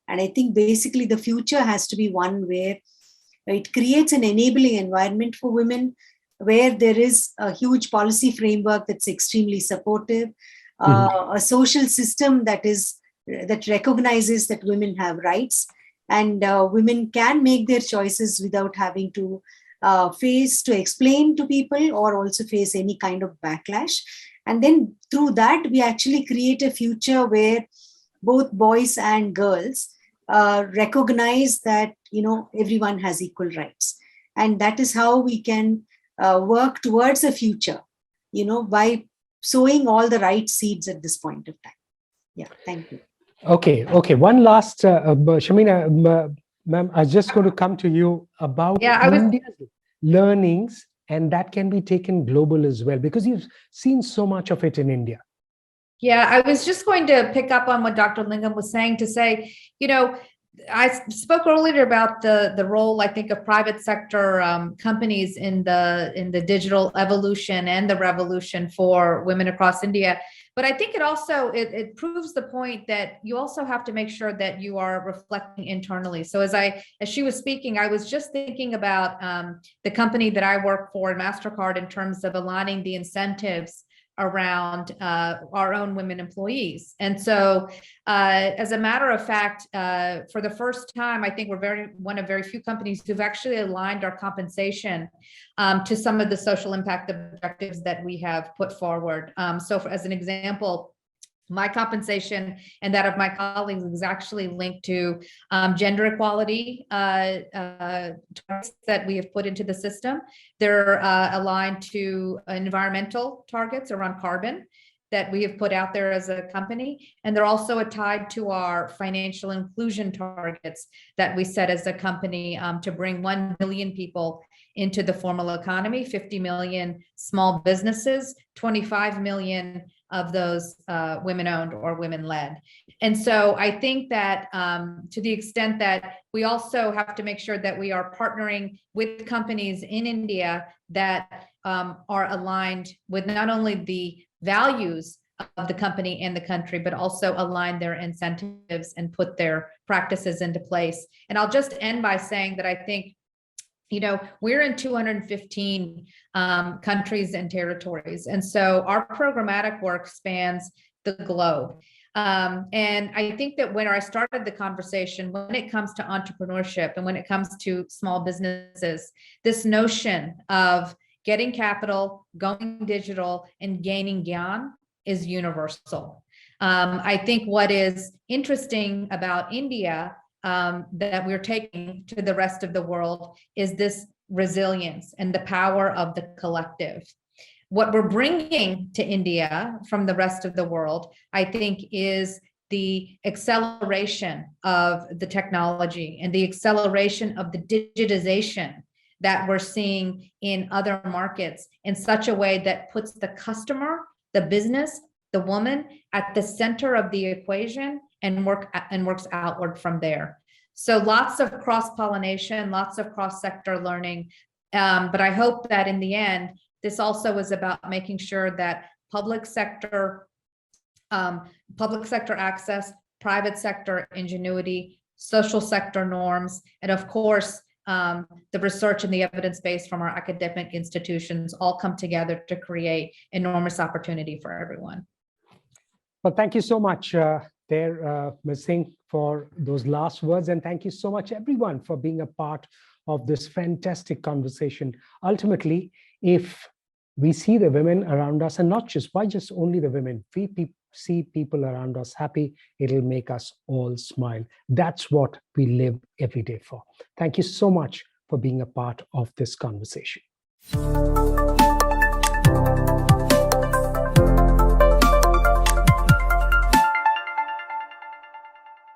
Speaker 5: And I think basically the future has to be one where it creates an enabling environment for women, where there is a huge policy framework that's extremely supportive, a social system that recognizes that women have rights, and women can make their choices without having to explain to people or also face any kind of backlash. And then through that, we actually create a future where both boys and girls recognize that, everyone has equal rights. And that is how we can work towards a future, by sowing all the right seeds at this point of time. Yeah, thank you.
Speaker 2: Okay. One last, Shamina, ma'am, I was just going to come to you about India's learnings, and that can be taken global as well, because you've seen so much of it in India.
Speaker 7: Yeah, I was just going to pick up on what Dr. Lingam was saying to say, I spoke earlier about the role, I think, of private sector companies in the digital evolution and the revolution for women across India. But I think it also, it proves the point that you also have to make sure that you are reflecting internally. So as she was speaking, I was just thinking about the company that I work for, MasterCard, in terms of aligning the incentives around our own women employees. And so as a matter of fact, for the first time, I think we're one of very few companies who've actually aligned our compensation to some of the social impact objectives that we have put forward. So as an example, my compensation and that of my colleagues is actually linked to gender equality targets that we have put into the system. They're aligned to environmental targets around carbon that we have put out there as a company. And they're also tied to our financial inclusion targets that we set as a company to bring 1 billion people into the formal economy, 50 million small businesses, 25 million of those women-owned or women-led. And so I think that to the extent that we also have to make sure that we are partnering with companies in India that are aligned with not only the values of the company and the country, but also align their incentives and put their practices into place. And I'll just end by saying that I think, we're in 215 countries and territories. And so our programmatic work spans the globe. And I think that when I started the conversation, when it comes to entrepreneurship and when it comes to small businesses, this notion of getting capital, going digital, and gaining gyan is universal. I think what is interesting about India that we're taking to the rest of the world is this resilience and the power of the collective. What we're bringing to India from the rest of the world, I think, is the acceleration of the technology and the acceleration of the digitization that we're seeing in other markets in such a way that puts the customer, the business, the woman at the center of the equation and works outward from there. So lots of cross-pollination, lots of cross-sector learning, But I hope that in the end, this also is about making sure that public sector access, private sector ingenuity, social sector norms, and of course, the research and the evidence base from our academic institutions all come together to create enormous opportunity for everyone.
Speaker 2: Well, thank you so much Ms. Singh, for those last words. And thank you so much, everyone, for being a part of this fantastic conversation. Ultimately, if we see the women around us, and not just, why just only the women? We see people around us happy, it'll make us all smile. That's what we live every day for. Thank you so much for being a part of this conversation.